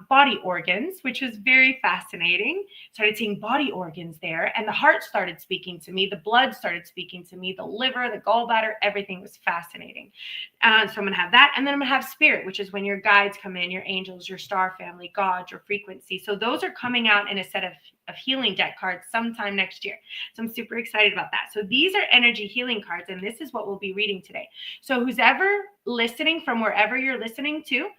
body organs, which was very fascinating. Started seeing body organs there, and the heart started speaking to me. The blood started speaking to me. The liver, the gallbladder, everything was fascinating. So I'm going to have that. And then I'm going to have spirit, which is when your guides come in, your angels, your star family, God, your frequency. So those are coming out in a set of healing deck cards sometime next year. So I'm super excited about that. So these are energy healing cards, and this is what we'll be reading today. So who's ever listening from wherever you're listening to,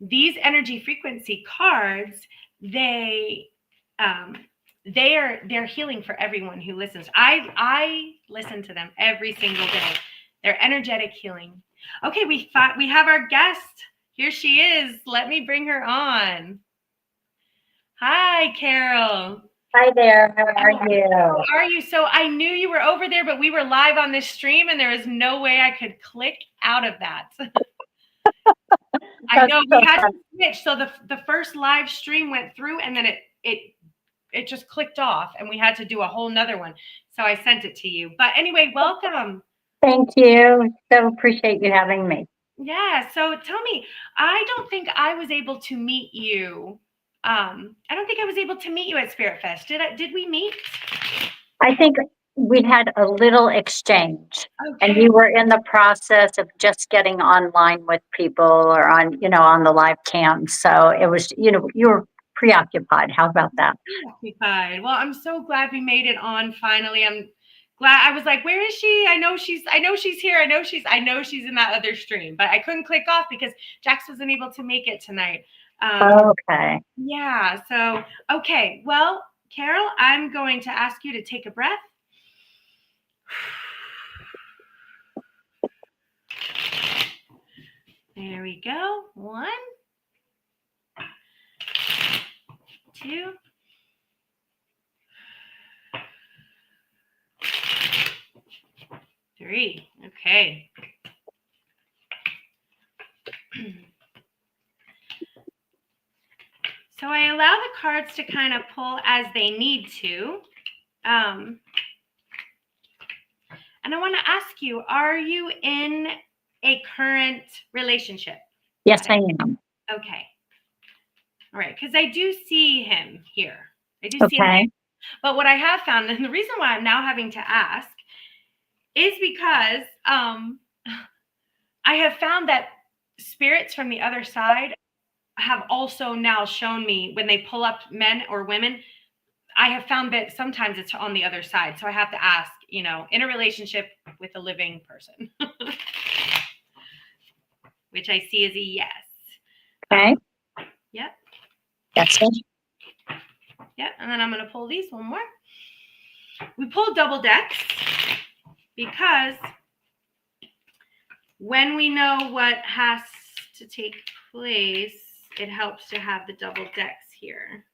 these energy frequency cards, they're healing for everyone who listens. I listen to them every single day. They're energetic healing. Okay, we have our guest. Here she is. Let me bring her on. Hi, Carol. Hi there. How are you? How are you? So I knew you were over there, but we were live on this stream and there was no way I could click out of that. I know we had to switch. So the first live stream went through and then it just clicked off and we had to do a whole nother one. So I sent it to you. But anyway, welcome. Thank you. So appreciate you having me. Yeah. So tell me, I don't think I was able to meet you. I don't think I was able to meet you at Spirit Fest. Did we meet? I think we had a little exchange, Okay. and you were in the process of just getting online with people or on the live cam. So it was, you were preoccupied. How about that? Preoccupied. Well, I'm so glad we made it on finally. I'm glad. I was like, where is she? I know she's here. I know she's in that other stream, but I couldn't click off because Jax wasn't able to make it tonight. Okay. Yeah. So, okay. Well, Carol, I'm going to ask you to take a breath. There we go. 1, 2, 3. Okay. So I allow the cards to kind of pull as they need to. And I want to ask you, are you in a current relationship? Yes, I am. Okay. All right. Because I do see him here. I do see him. Okay. But what I have found, and the reason why I'm now having to ask, is because I have found that spirits from the other side have also now shown me when they pull up men or women, I have found that sometimes it's on the other side. So I have to ask, in a relationship with a living person, which I see as a yes. Okay. Yep. That's it. Yep. And then I'm going to pull these one more. We pulled double decks because when we know what has to take place, it helps to have the double decks here.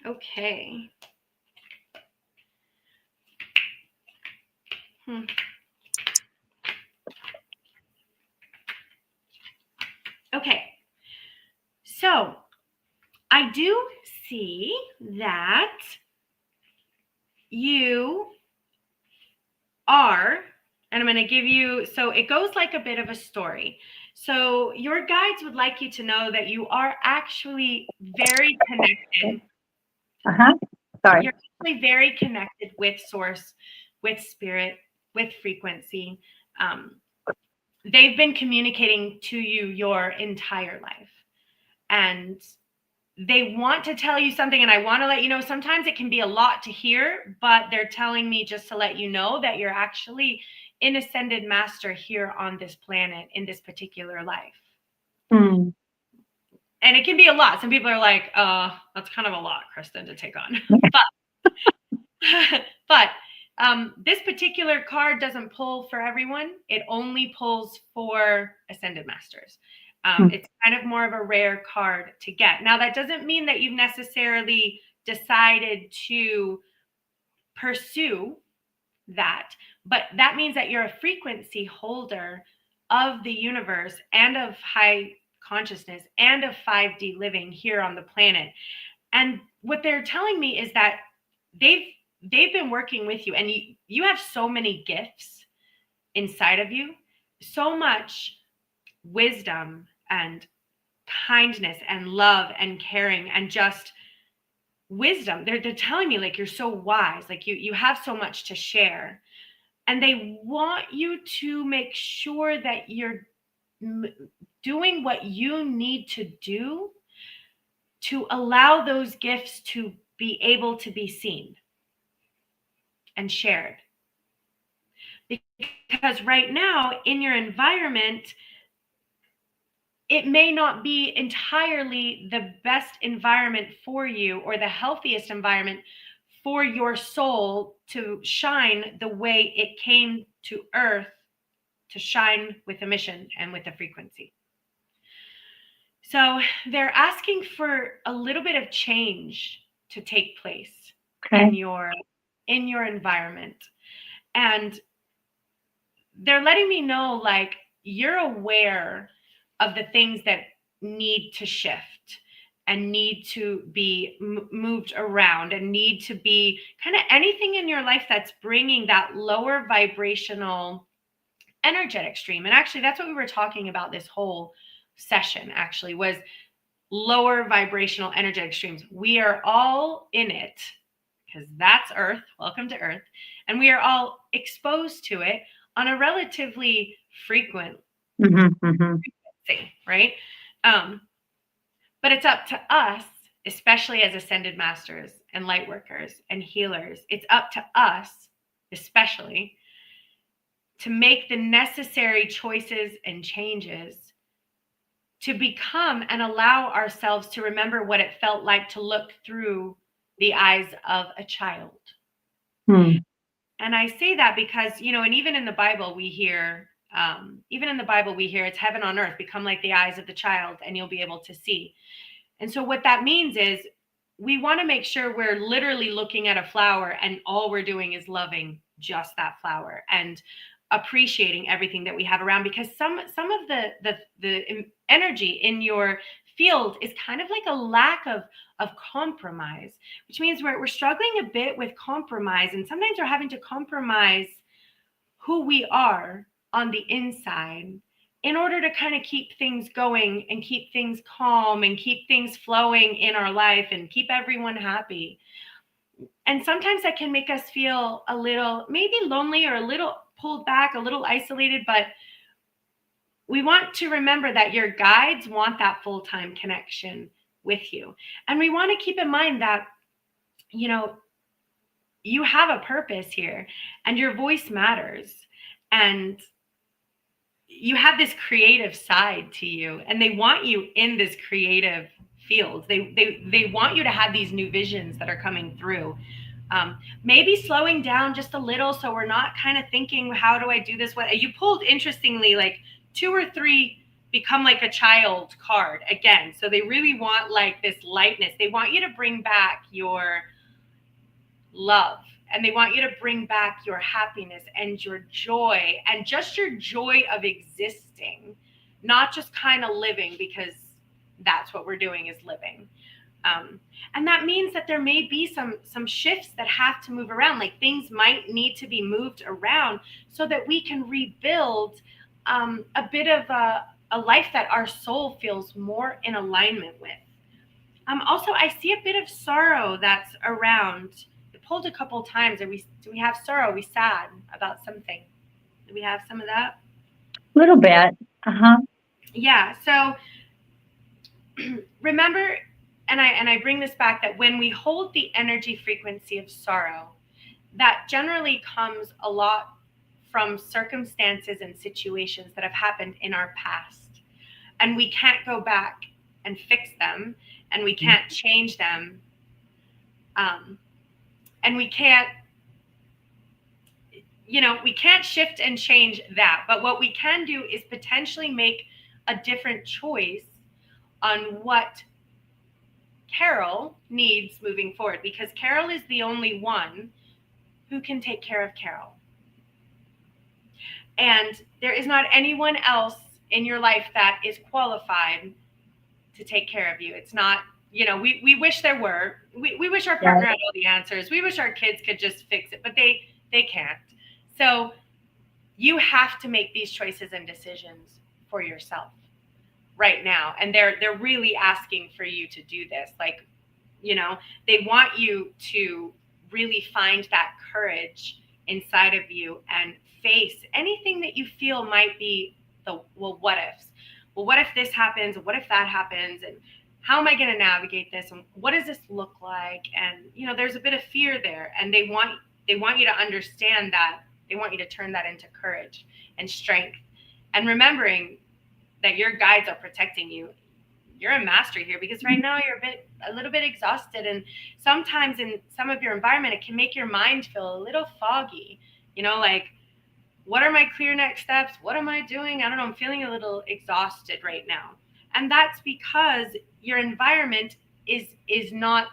Okay. Okay. So I do see that you are, and I'm going to give you, so it goes like a bit of a story. So your guides would like you to know that you are actually very connected. Sorry. You're actually very connected with source, with spirit, with frequency. They've been communicating to you your entire life. And they want to tell you something, and I want to let you know sometimes it can be a lot to hear, but they're telling me just to let you know that you're actually an ascended master here on this planet in this particular life. Mm. And it can be a lot. Some people are like, that's kind of a lot, Kristen, to take on. but this particular card doesn't pull for everyone. It only pulls for ascended masters. It's kind of more of a rare card to get. Now, that doesn't mean that you've necessarily decided to pursue that, but that means that you're a frequency holder of the universe and of high consciousness and of 5D living here on the planet. And what they're telling me is that they've been working with you, and you have so many gifts inside of you, so much wisdom and kindness and love and caring and just wisdom. They're telling me like you're so wise, like you have so much to share, and they want you to make sure that you're doing what you need to do to allow those gifts to be able to be seen and shared. Because right now in your environment, it may not be entirely the best environment for you or the healthiest environment for your soul to shine the way it came to earth to shine with a mission and with a frequency. So they're asking for a little bit of change to take place in your environment. And they're letting me know like you're aware of the things that need to shift and need to be moved around and need to be kind of anything in your life that's bringing that lower vibrational energetic stream. And actually that's what we were talking about this whole session actually was lower vibrational energetic streams. We are all in it because that's Earth. Welcome to Earth. And we are all exposed to it on a relatively frequent frequency, right? But it's up to us, especially as ascended masters and light workers and healers, it's up to us, especially, to make the necessary choices and changes to become and allow ourselves to remember what it felt like to look through the eyes of a child. And I say that because, and even in the Bible, we hear, it's heaven on earth, become like the eyes of the child and you'll be able to see. And so what that means is we want to make sure we're literally looking at a flower and all we're doing is loving just that flower and appreciating everything that we have around, because some of the energy in your field is kind of like a lack of compromise, which means we're struggling a bit with compromise, and sometimes we're having to compromise who we are on the inside in order to kind of keep things going and keep things calm and keep things flowing in our life and keep everyone happy. And sometimes that can make us feel a little maybe lonely or a little pulled back, a little isolated, but we want to remember that your guides want that full-time connection with you. And we want to keep in mind that, you know, you have a purpose here and your voice matters. And you have this creative side to you, and they want you in this creative field. They want you to have these new visions that are coming through. Maybe slowing down just a little, so we're not kind of thinking, how do I do this? What you pulled, interestingly, like 2 or 3 become like a child card again. So they really want like this lightness. They want you to bring back your love, and they want you to bring back your happiness and your joy and just your joy of existing, not just kind of living, because that's what we're doing, is living. And that means that there may be some shifts that have to move around, like things might need to be moved around so that we can rebuild a bit of a life that our soul feels more in alignment with. Also, I see a bit of sorrow that's around. It pulled a couple times. Do we have sorrow? Are we sad about something? Do we have some of that? A little bit. Uh-huh. Yeah. So remember, and I bring this back, that when we hold the energy frequency of sorrow, that generally comes a lot from circumstances and situations that have happened in our past, and we can't go back and fix them, and we can't change them, um, and we can't shift and change that. But what we can do is potentially make a different choice on what Carol needs moving forward, because Carol is the only one who can take care of Carol. And there is not anyone else in your life that is qualified to take care of you. It's not, we wish there were. We wish our partner Right. had all the answers. We wish our kids could just fix it, but they can't. So you have to make these choices and decisions for yourself right now. And they're really asking for you to do this. Like, they want you to really find that courage inside of you and face anything that you feel might be what ifs. Well, what if this happens? What if that happens? And how am I going to navigate this? And what does this look like? And there's a bit of fear there, and they want you to understand that. They want you to turn that into courage and strength, and remembering that your guides are protecting you. You're a master here, because right now you're a little bit exhausted, and sometimes in some of your environment it can make your mind feel a little foggy. Like, what are my clear next steps? What am I doing? I don't know. I'm feeling a little exhausted right now, and that's because your environment is not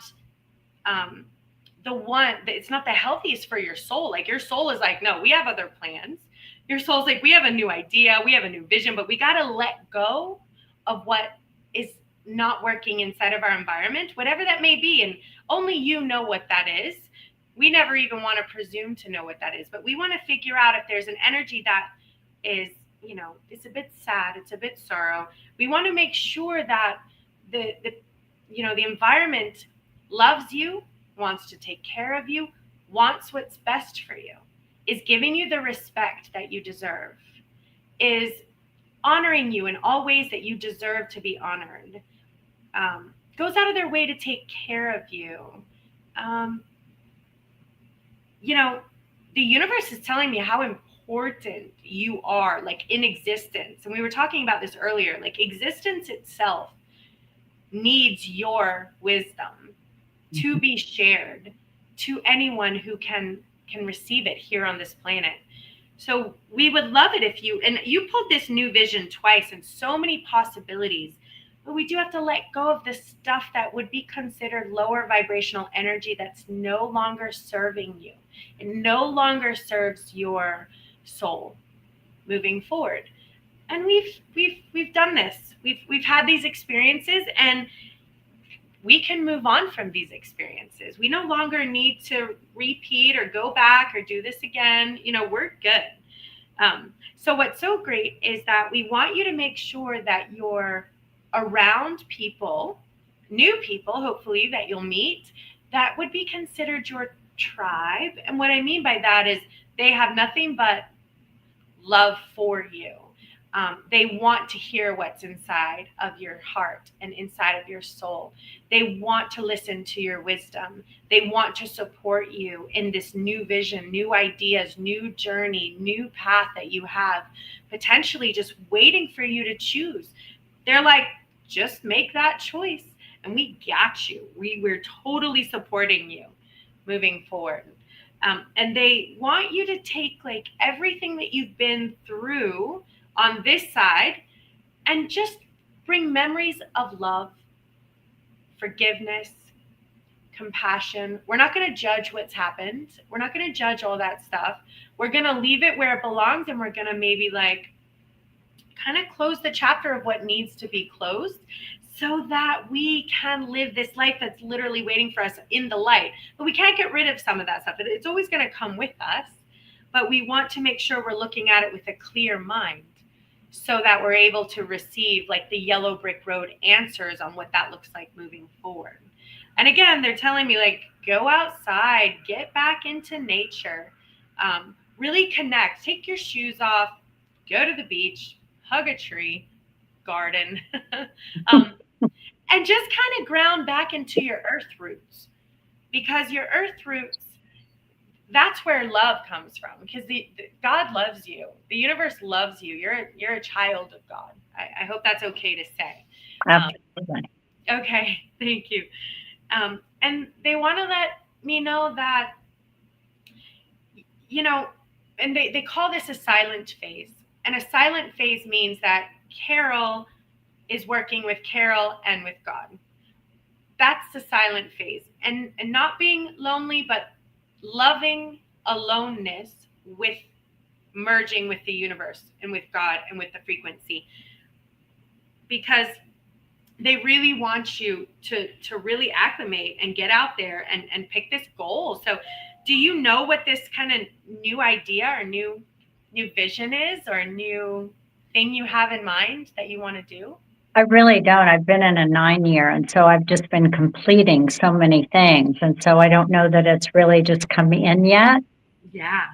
the one that, it's not the healthiest for your soul. Like, your soul is like, no, we have other plans. Your soul's like, we have a new idea, we have a new vision, but we got to let go of what is not working inside of our environment, whatever that may be. And only you know what that is. We never even want to presume to know what that is, but we want to figure out if there's an energy that is, it's a bit sad, it's a bit sorrow. We want to make sure that the environment loves you, wants to take care of you, wants what's best for you, is giving you the respect that you deserve, is honoring you in all ways that you deserve to be honored, goes out of their way to take care of you. Um, the universe is telling me how important you are, like, in existence. And we were talking about this earlier. Like, existence itself needs your wisdom to be shared to anyone who can receive it here on this planet. So we would love it if you pulled this new vision twice, and so many possibilities. but we do have to let go of the stuff that would be considered lower vibrational energy that's no longer serving you. It no longer serves your soul moving forward. And we've done this. We've had these experiences, and we can move on from these experiences. We no longer need to repeat or go back or do this again. We're good. So what's so great is that we want you to make sure that you're around people, new people, hopefully, that you'll meet that would be considered your tribe. And what I mean by that is they have nothing but love for you. They want to hear what's inside of your heart and inside of your soul. They want to listen to your wisdom. They want to support you in this new vision, new ideas, new journey, new path that you have, potentially just waiting for you to choose. They're like, just make that choice and we got you. We're totally supporting you moving forward. And they want you to take like everything that you've been through on this side and just bring memories of love, forgiveness, compassion. We're not going to judge what's happened. We're not going to judge all that stuff. We're going to leave it where it belongs, and we're going to maybe like kind of close the chapter of what needs to be closed so that we can live this life that's literally waiting for us in the light. But we can't get rid of some of that stuff. It's always going to come with us, but we want to make sure we're looking at it with a clear mind so that we're able to receive like the yellow brick road answers on what that looks like moving forward. And again, they're telling me like, go outside, get back into nature, really connect, take your shoes off, go to the beach, hug a tree, garden, and just kind of ground back into your earth roots, because your earth roots, that's where love comes from, because God loves you. The universe loves you. You're a child of God. I hope that's okay to say. Absolutely. Okay, thank you. And they want to let me know that, you know, and they call this a silent phase. And a silent phase means that Carol is working with Carol and with God. That's the silent phase. And not being lonely, but loving aloneness with merging with the universe and with God and with the frequency. Because they really want you to really acclimate and get out there and pick this goal. So do you know what this kind of new idea or new vision is, or a new thing you have in mind that you want to do? I really don't. I've been in a 9 year, and so I've just been completing so many things. And so I don't know that it's really just come in yet. Yeah.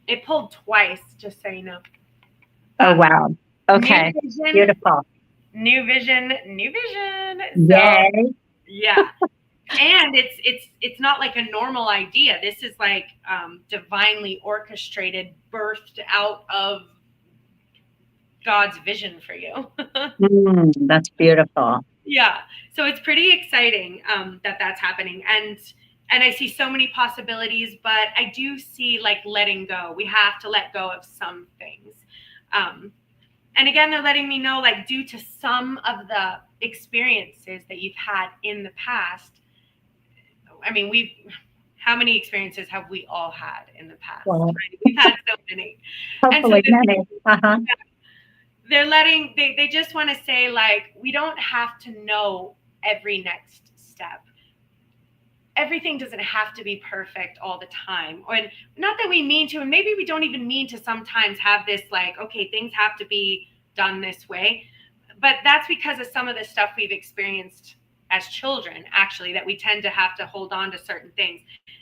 It pulled twice, just so you know. Oh, wow. New Okay. vision, Beautiful. new vision, new vision. So Yay. yeah. And it's not like a normal idea. This is like divinely orchestrated, birthed out of God's vision for you. That's beautiful. Yeah, so it's pretty exciting that that's happening, and I see so many possibilities, but I do see like letting go. We have to let go of some things. um, and again, they're letting me know, like, due to some of the experiences that you've had in the past. I mean, we've how many experiences have we all had in the past, Well, right? We've had so many. And so hopefully many. Uh-huh. they're letting they just want to say, like, we don't have to know every next step. Everything doesn't have to be perfect all the time, or not that we mean to, and maybe we don't even mean to sometimes have this like, okay, things have to be done this way. But that's because of some of the stuff we've experienced as children, actually, that we tend to have to hold on to certain things.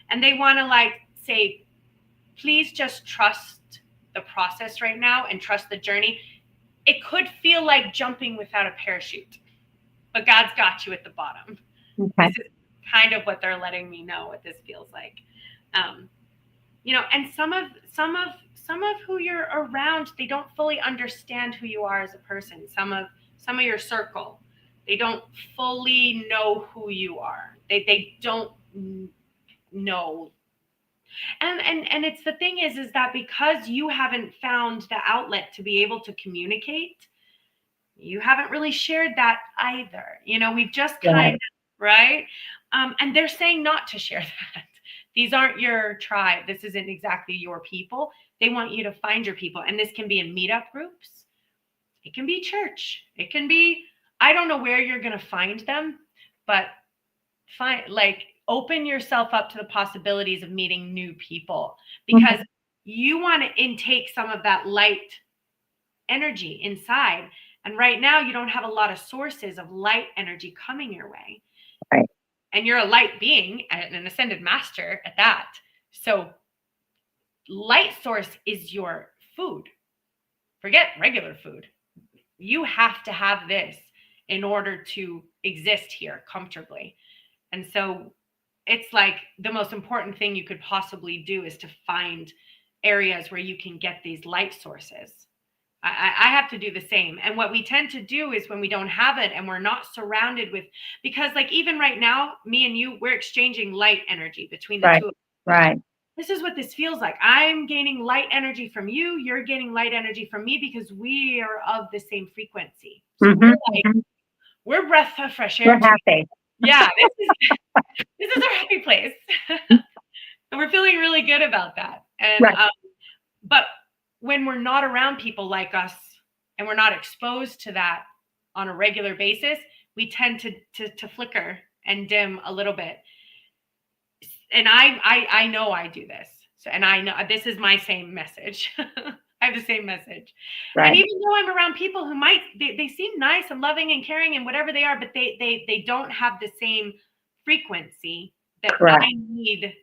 And they want to like say, please just trust the process right now and trust the journey. It could feel like jumping without a parachute, but God's got you at the bottom. Okay. This is kind of what they're letting me know what this feels like. Um, and some of who you're around, they don't fully understand who you are as a person. Some of your circle, they don't fully know who you are. They don't know. And it's the thing is that because you haven't found the outlet to be able to communicate, You haven't really shared that either. We've just Right. kind of, right? And they're saying not to share that. These aren't your tribe. This isn't exactly your people. They want you to find your people. And this can be in meetup groups. It can be church. It can be, I don't know where you're going to find them, but open yourself up to the possibilities of meeting new people, because you want to intake some of that light energy inside. And right now, you don't have a lot of sources of light energy coming your way. Right. And you're a light being and an ascended master at that. So, light source is your food. Forget regular food. You have to have this in order to exist here comfortably. And so, it's like the most important thing you could possibly do is to find areas where you can get these light sources. I have to do the same. And what we tend to do is when we don't have it and we're not surrounded with, because like even right now, me and you, we're exchanging light energy between the Right. two of us. Right. This is what this feels like. I'm gaining light energy from you. You're gaining light energy from me because we are of the same frequency. So we're breath of fresh air. We're happy. Yeah, this is our happy place. And we're feeling really good about that. And Right. but when we're not around people like us and we're not exposed to that on a regular basis, we tend to flicker and dim a little bit. And I know I do this. So, and I know this is my same message. I have the same message. Right. And even though I'm around people who they seem nice and loving and caring and whatever they are, but they don't have the same frequency that Correct. I need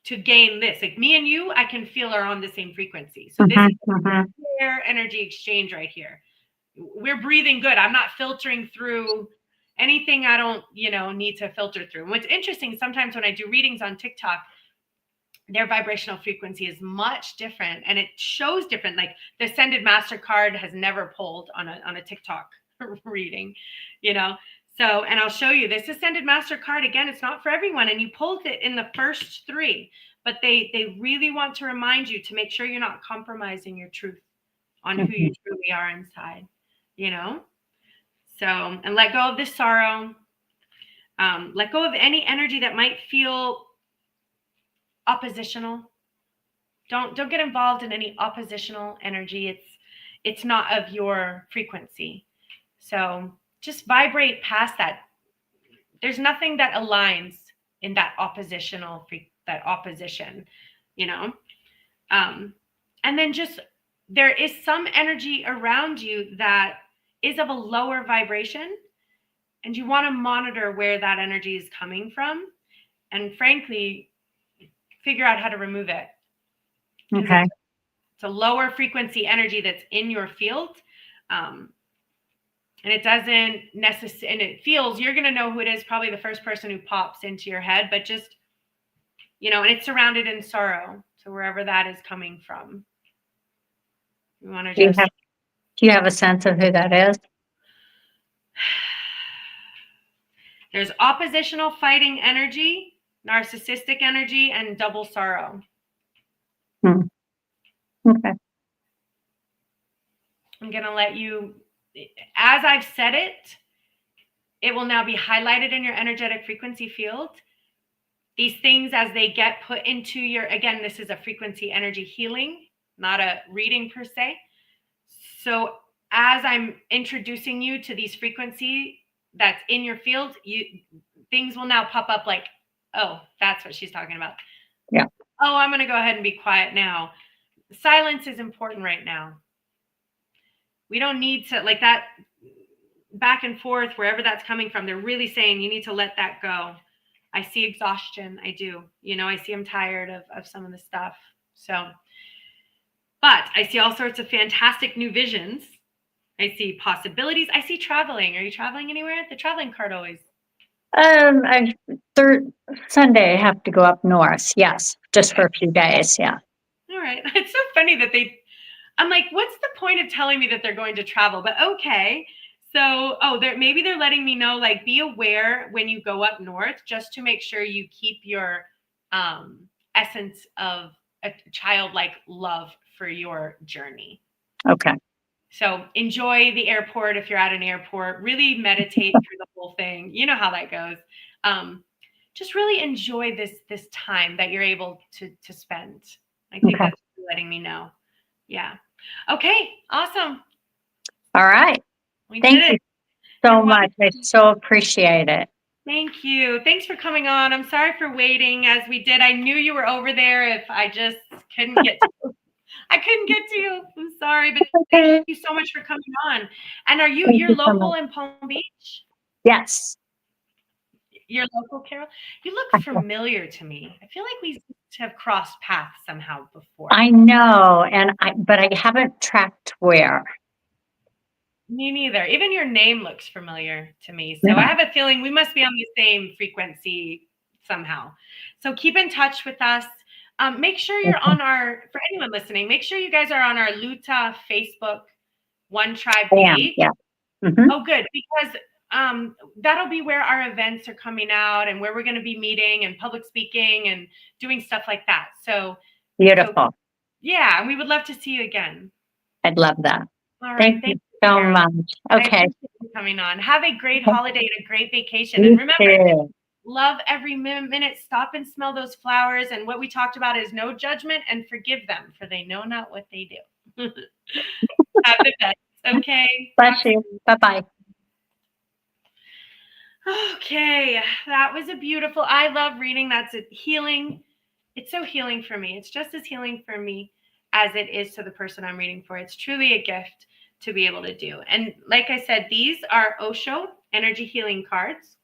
to gain this. Like me and you, I can feel are on the same frequency. So this is a clear energy exchange right here. We're breathing good. I'm not filtering through anything I don't, need to filter through. And what's interesting, sometimes when I do readings on TikTok, their vibrational frequency is much different and it shows different. Like the Ascended Master card has never pulled on a TikTok reading, So, and I'll show you this Ascended Master card. Again, it's not for everyone. And you pulled it in the first three, but they really want to remind you to make sure you're not compromising your truth on who you truly are inside, So, and let go of this sorrow. Let go of any energy that might feel oppositional. Don't get involved in any oppositional energy. It's not of your frequency. So just vibrate past that. There's nothing that aligns in that opposition, and then just there is some energy around you that is of a lower vibration, and you want to monitor where that energy is coming from, and frankly, figure out how to remove it. Okay. It's a lower frequency energy that's in your field. And it doesn't necessarily, and it feels, you're going to know who it is, probably the first person who pops into your head, but just, and it's surrounded in sorrow. So wherever that is coming from, you want to just. Do you have a sense of who that is? There's oppositional fighting energy, narcissistic energy, and double sorrow. Okay. I'm going to let you, as I've said it, it will now be highlighted in your energetic frequency field. These things, as they get put into your, again, this is a frequency energy healing, not a reading per se. So as I'm introducing you to these frequency that's in your field, things will now pop up like, oh, that's what she's talking about. Yeah. Oh, I'm going to go ahead and be quiet now. Silence is important right now. We don't need to, like that back and forth, wherever that's coming from. They're really saying you need to let that go. I see exhaustion. I do. I see I'm tired of some of the stuff. So, but I see all sorts of fantastic new visions. I see possibilities. I see traveling. Are you traveling anywhere? The traveling card always. Sunday I have to go up north. Yes, just for a few days. Yeah. All right. It's so funny that I'm like, what's the point of telling me that they're going to travel? But okay. So, maybe they're letting me know, like, be aware when you go up north, just to make sure you keep your essence of a childlike love for your journey. Okay. So enjoy the airport if you're at an airport. Really meditate through the whole thing. You know how that goes. Um, just really enjoy this time that you're able to spend. I think Okay. that's letting me know. Yeah. Okay. Awesome. All right. We did Thank you it. You're so welcome. much. I so appreciate it. Thank you. Thanks for coming on. I'm sorry for waiting as we did. I knew you were over there if I just couldn't get to you. I couldn't get to you. I'm sorry, but thank Okay. you so much for coming on. And are Thank you're you so much. local in Palm Beach? Yes. You're local, Carol? You look I familiar to me. I feel like we have crossed paths somehow before. I know, but I haven't tracked where. Me neither. Even your name looks familiar to me. So I Yeah. have a feeling we must be on the same frequency somehow. So keep in touch with us. Make sure you're Okay. on for anyone listening, make sure you guys are on our Luta Facebook One Tribe I am. page. Yeah. Hmm. Oh, good, because that'll be where our events are coming out and where we're going to be meeting and public speaking and doing stuff like that. So Beautiful. yeah, and we would love to see you again. I'd love that. All right. Thank Thank you you, so Carol. much. I Okay. appreciate you coming on. Have a great holiday and a great vacation. And You remember, too. love every minute. Stop and smell those flowers. And what we talked about is no judgment and forgive them, for they know not what they do. Have the best. Okay. Talk Bless you. soon. Bye bye. Okay. That was a beautiful. I love reading. That's a healing. It's so healing for me. It's just as healing for me as it is to the person I'm reading for. It's truly a gift to be able to do. And like I said, these are Osho energy healing cards.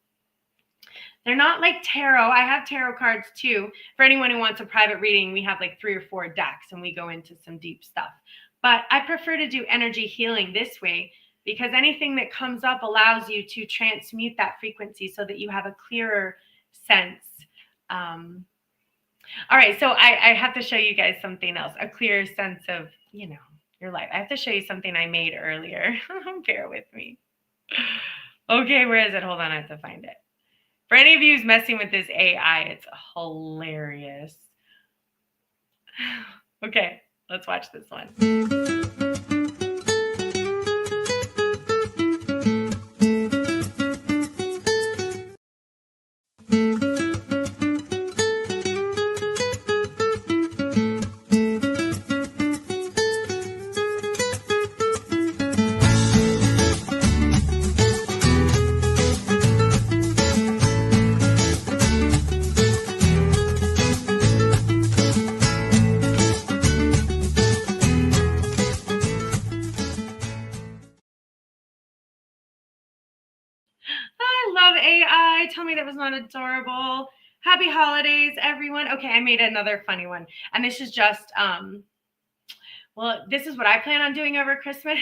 They're not like tarot. I have tarot cards too. For anyone who wants a private reading, we have like 3 or 4 decks and we go into some deep stuff. But I prefer to do energy healing this way because anything that comes up allows you to transmute that frequency so that you have a clearer sense. All right, so I have to show you guys something else, a clearer sense of, your life. I have to show you something I made earlier. Bear with me. Okay, where is it? Hold on, I have to find it. For any of you who's messing with this AI, it's hilarious. Okay, let's watch this one. I love AI. Tell me that was not adorable. Happy holidays, everyone. Okay, I made another funny one. And this is just well, this is what I plan on doing over Christmas.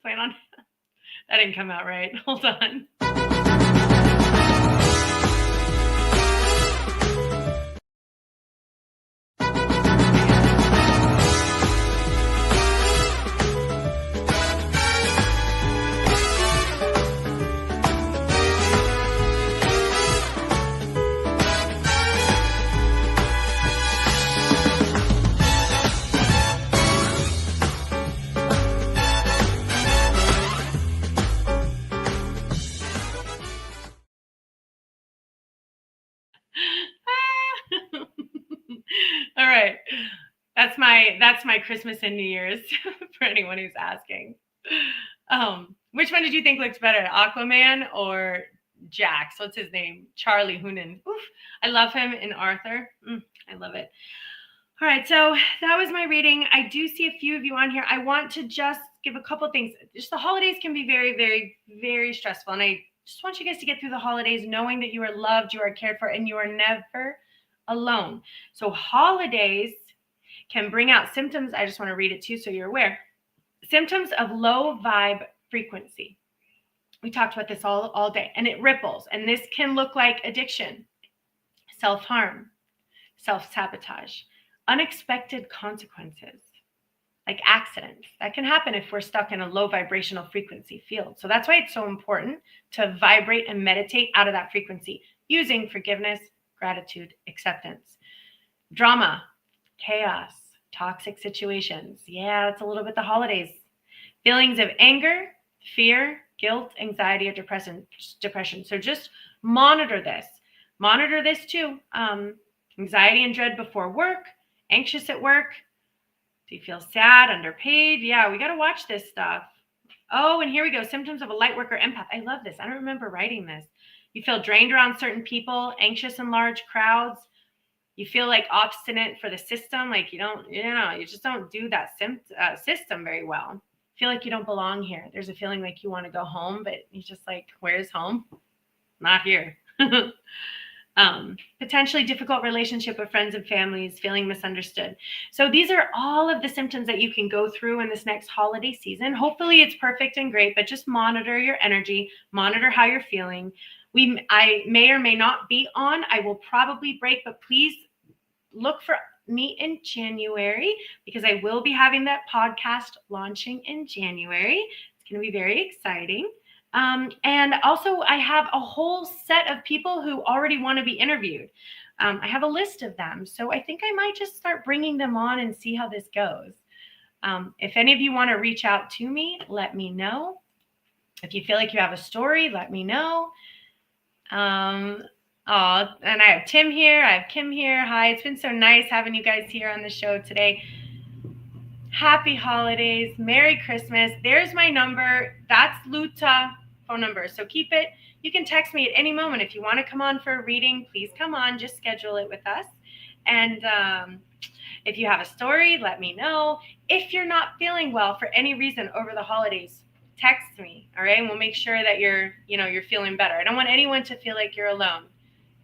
Plan on that didn't come out right. Hold on. All right. That's my Christmas and New Year's for anyone who's asking. Which one did you think looked better, Aquaman or Jax? What's his name? Charlie Hunnam. Oof, I love him in Arthur. I love it. All right, so that was my reading. I do see a few of you on here. I want to just give a couple things. Just the holidays can be very, very, very stressful, and I just want you guys to get through the holidays knowing that you are loved, you are cared for, and you are never alone. So holidays can bring out symptoms. I just want to read it to you so you're aware. Symptoms of low vibe frequency. We talked about this all day, and it ripples. And this can look like addiction, self-harm, self-sabotage, unexpected consequences, like accidents. That can happen if we're stuck in a low vibrational frequency field. So that's why it's so important to vibrate and meditate out of that frequency using forgiveness, gratitude, acceptance. Drama, chaos, toxic situations. Yeah, that's a little bit the holidays. feelings of anger, fear, guilt, anxiety, or depression. So just monitor this. Monitor this too. Anxiety and dread before work, anxious at work. Do you feel sad, underpaid? Yeah, we got to watch this stuff. Oh, and here we go. Symptoms of a light worker empath. I love this. I don't remember writing this. You feel drained around certain people, anxious in large crowds. You feel like obstinate for the system. Like you just don't do that system very well. Feel like you don't belong here. There's a feeling like you want to go home, but you're just like, where's home? Not here. Potentially difficult relationship with friends and families, feeling misunderstood. So these are all of the symptoms that you can go through in this next holiday season. Hopefully it's perfect and great, but just monitor your energy, monitor how you're feeling. I may or may not be on. I will probably break, but please look for me in January because I will be having that podcast launching in January. It's going to be very exciting. And also I have a whole set of people who already want to be interviewed. I have a list of them. So I think I might just start bringing them on and see how this goes. If any of you want to reach out to me, let me know. If you feel like you have a story, let me know. And I have Tim here. I have Kim here. Hi, it's been so nice having you guys here on the show today. Happy holidays. Merry Christmas. There's my number. That's Luta phone number. So keep it. You can text me at any moment. If you want to come on for a reading, please come on. Just schedule it with us. And if you have a story, let me know. If you're not feeling well for any reason over the holidays, text me. All right. And we'll make sure that you're feeling better. I don't want anyone to feel like you're alone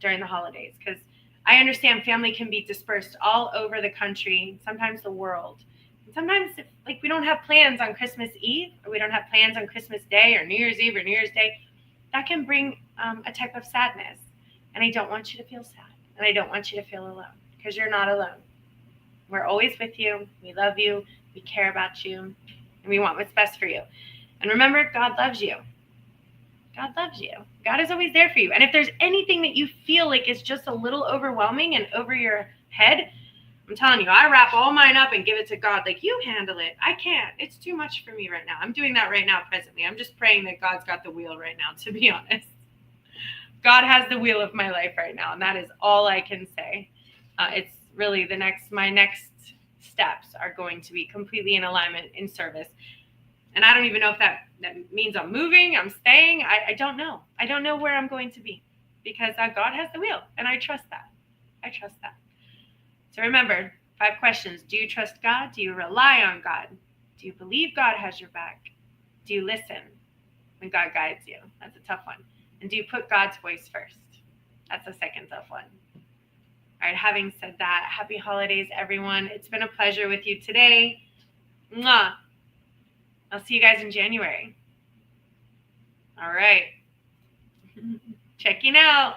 during the holidays because I understand family can be dispersed all over the country, sometimes the world. Sometimes if, we don't have plans on Christmas Eve or we don't have plans on Christmas Day or New Year's Eve or New Year's Day, that can bring a type of sadness. And I don't want you to feel sad. And I don't want you to feel alone because you're not alone. We're always with you. We love you. We care about you. And we want what's best for you. And remember, God loves you. God loves you. God is always there for you. And if there's anything that you feel like is just a little overwhelming and over your head, I'm telling you, I wrap all mine up and give it to God. Like, you handle it. I can't. It's too much for me right now. I'm doing that right now presently. I'm just praying that God's got the wheel right now, to be honest. God has the wheel of my life right now, and that is all I can say. It's really my next steps are going to be completely in alignment in service. And I don't even know if that means I'm moving, I'm staying. I don't know. I don't know where I'm going to be because God has the wheel, and I trust that. I trust that. So remember, 5 questions. Do you trust God? Do you rely on God? Do you believe God has your back? Do you listen when God guides you? That's a tough one. And do you put God's voice first? That's the second tough one. All right, having said that, happy holidays, everyone. It's been a pleasure with you today. Mwah. I'll see you guys in January. All right. Checking out.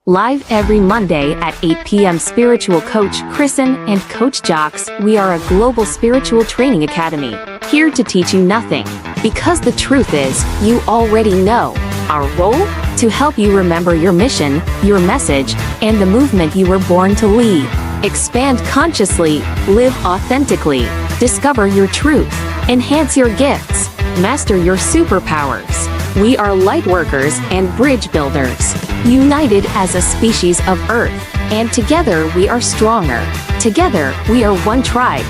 Live every Monday at 8 p.m. Spiritual Coach Kristen and Coach Jocks. We are a global spiritual training academy, here to teach you nothing, because the truth is, you already know. Our role? To help you remember your mission, your message, and the movement you were born to lead. Expand consciously, live authentically, discover your truth, enhance your gifts, master your superpowers. We are light workers and bridge builders, united as a species of Earth, and together we are stronger. Together we are one tribe.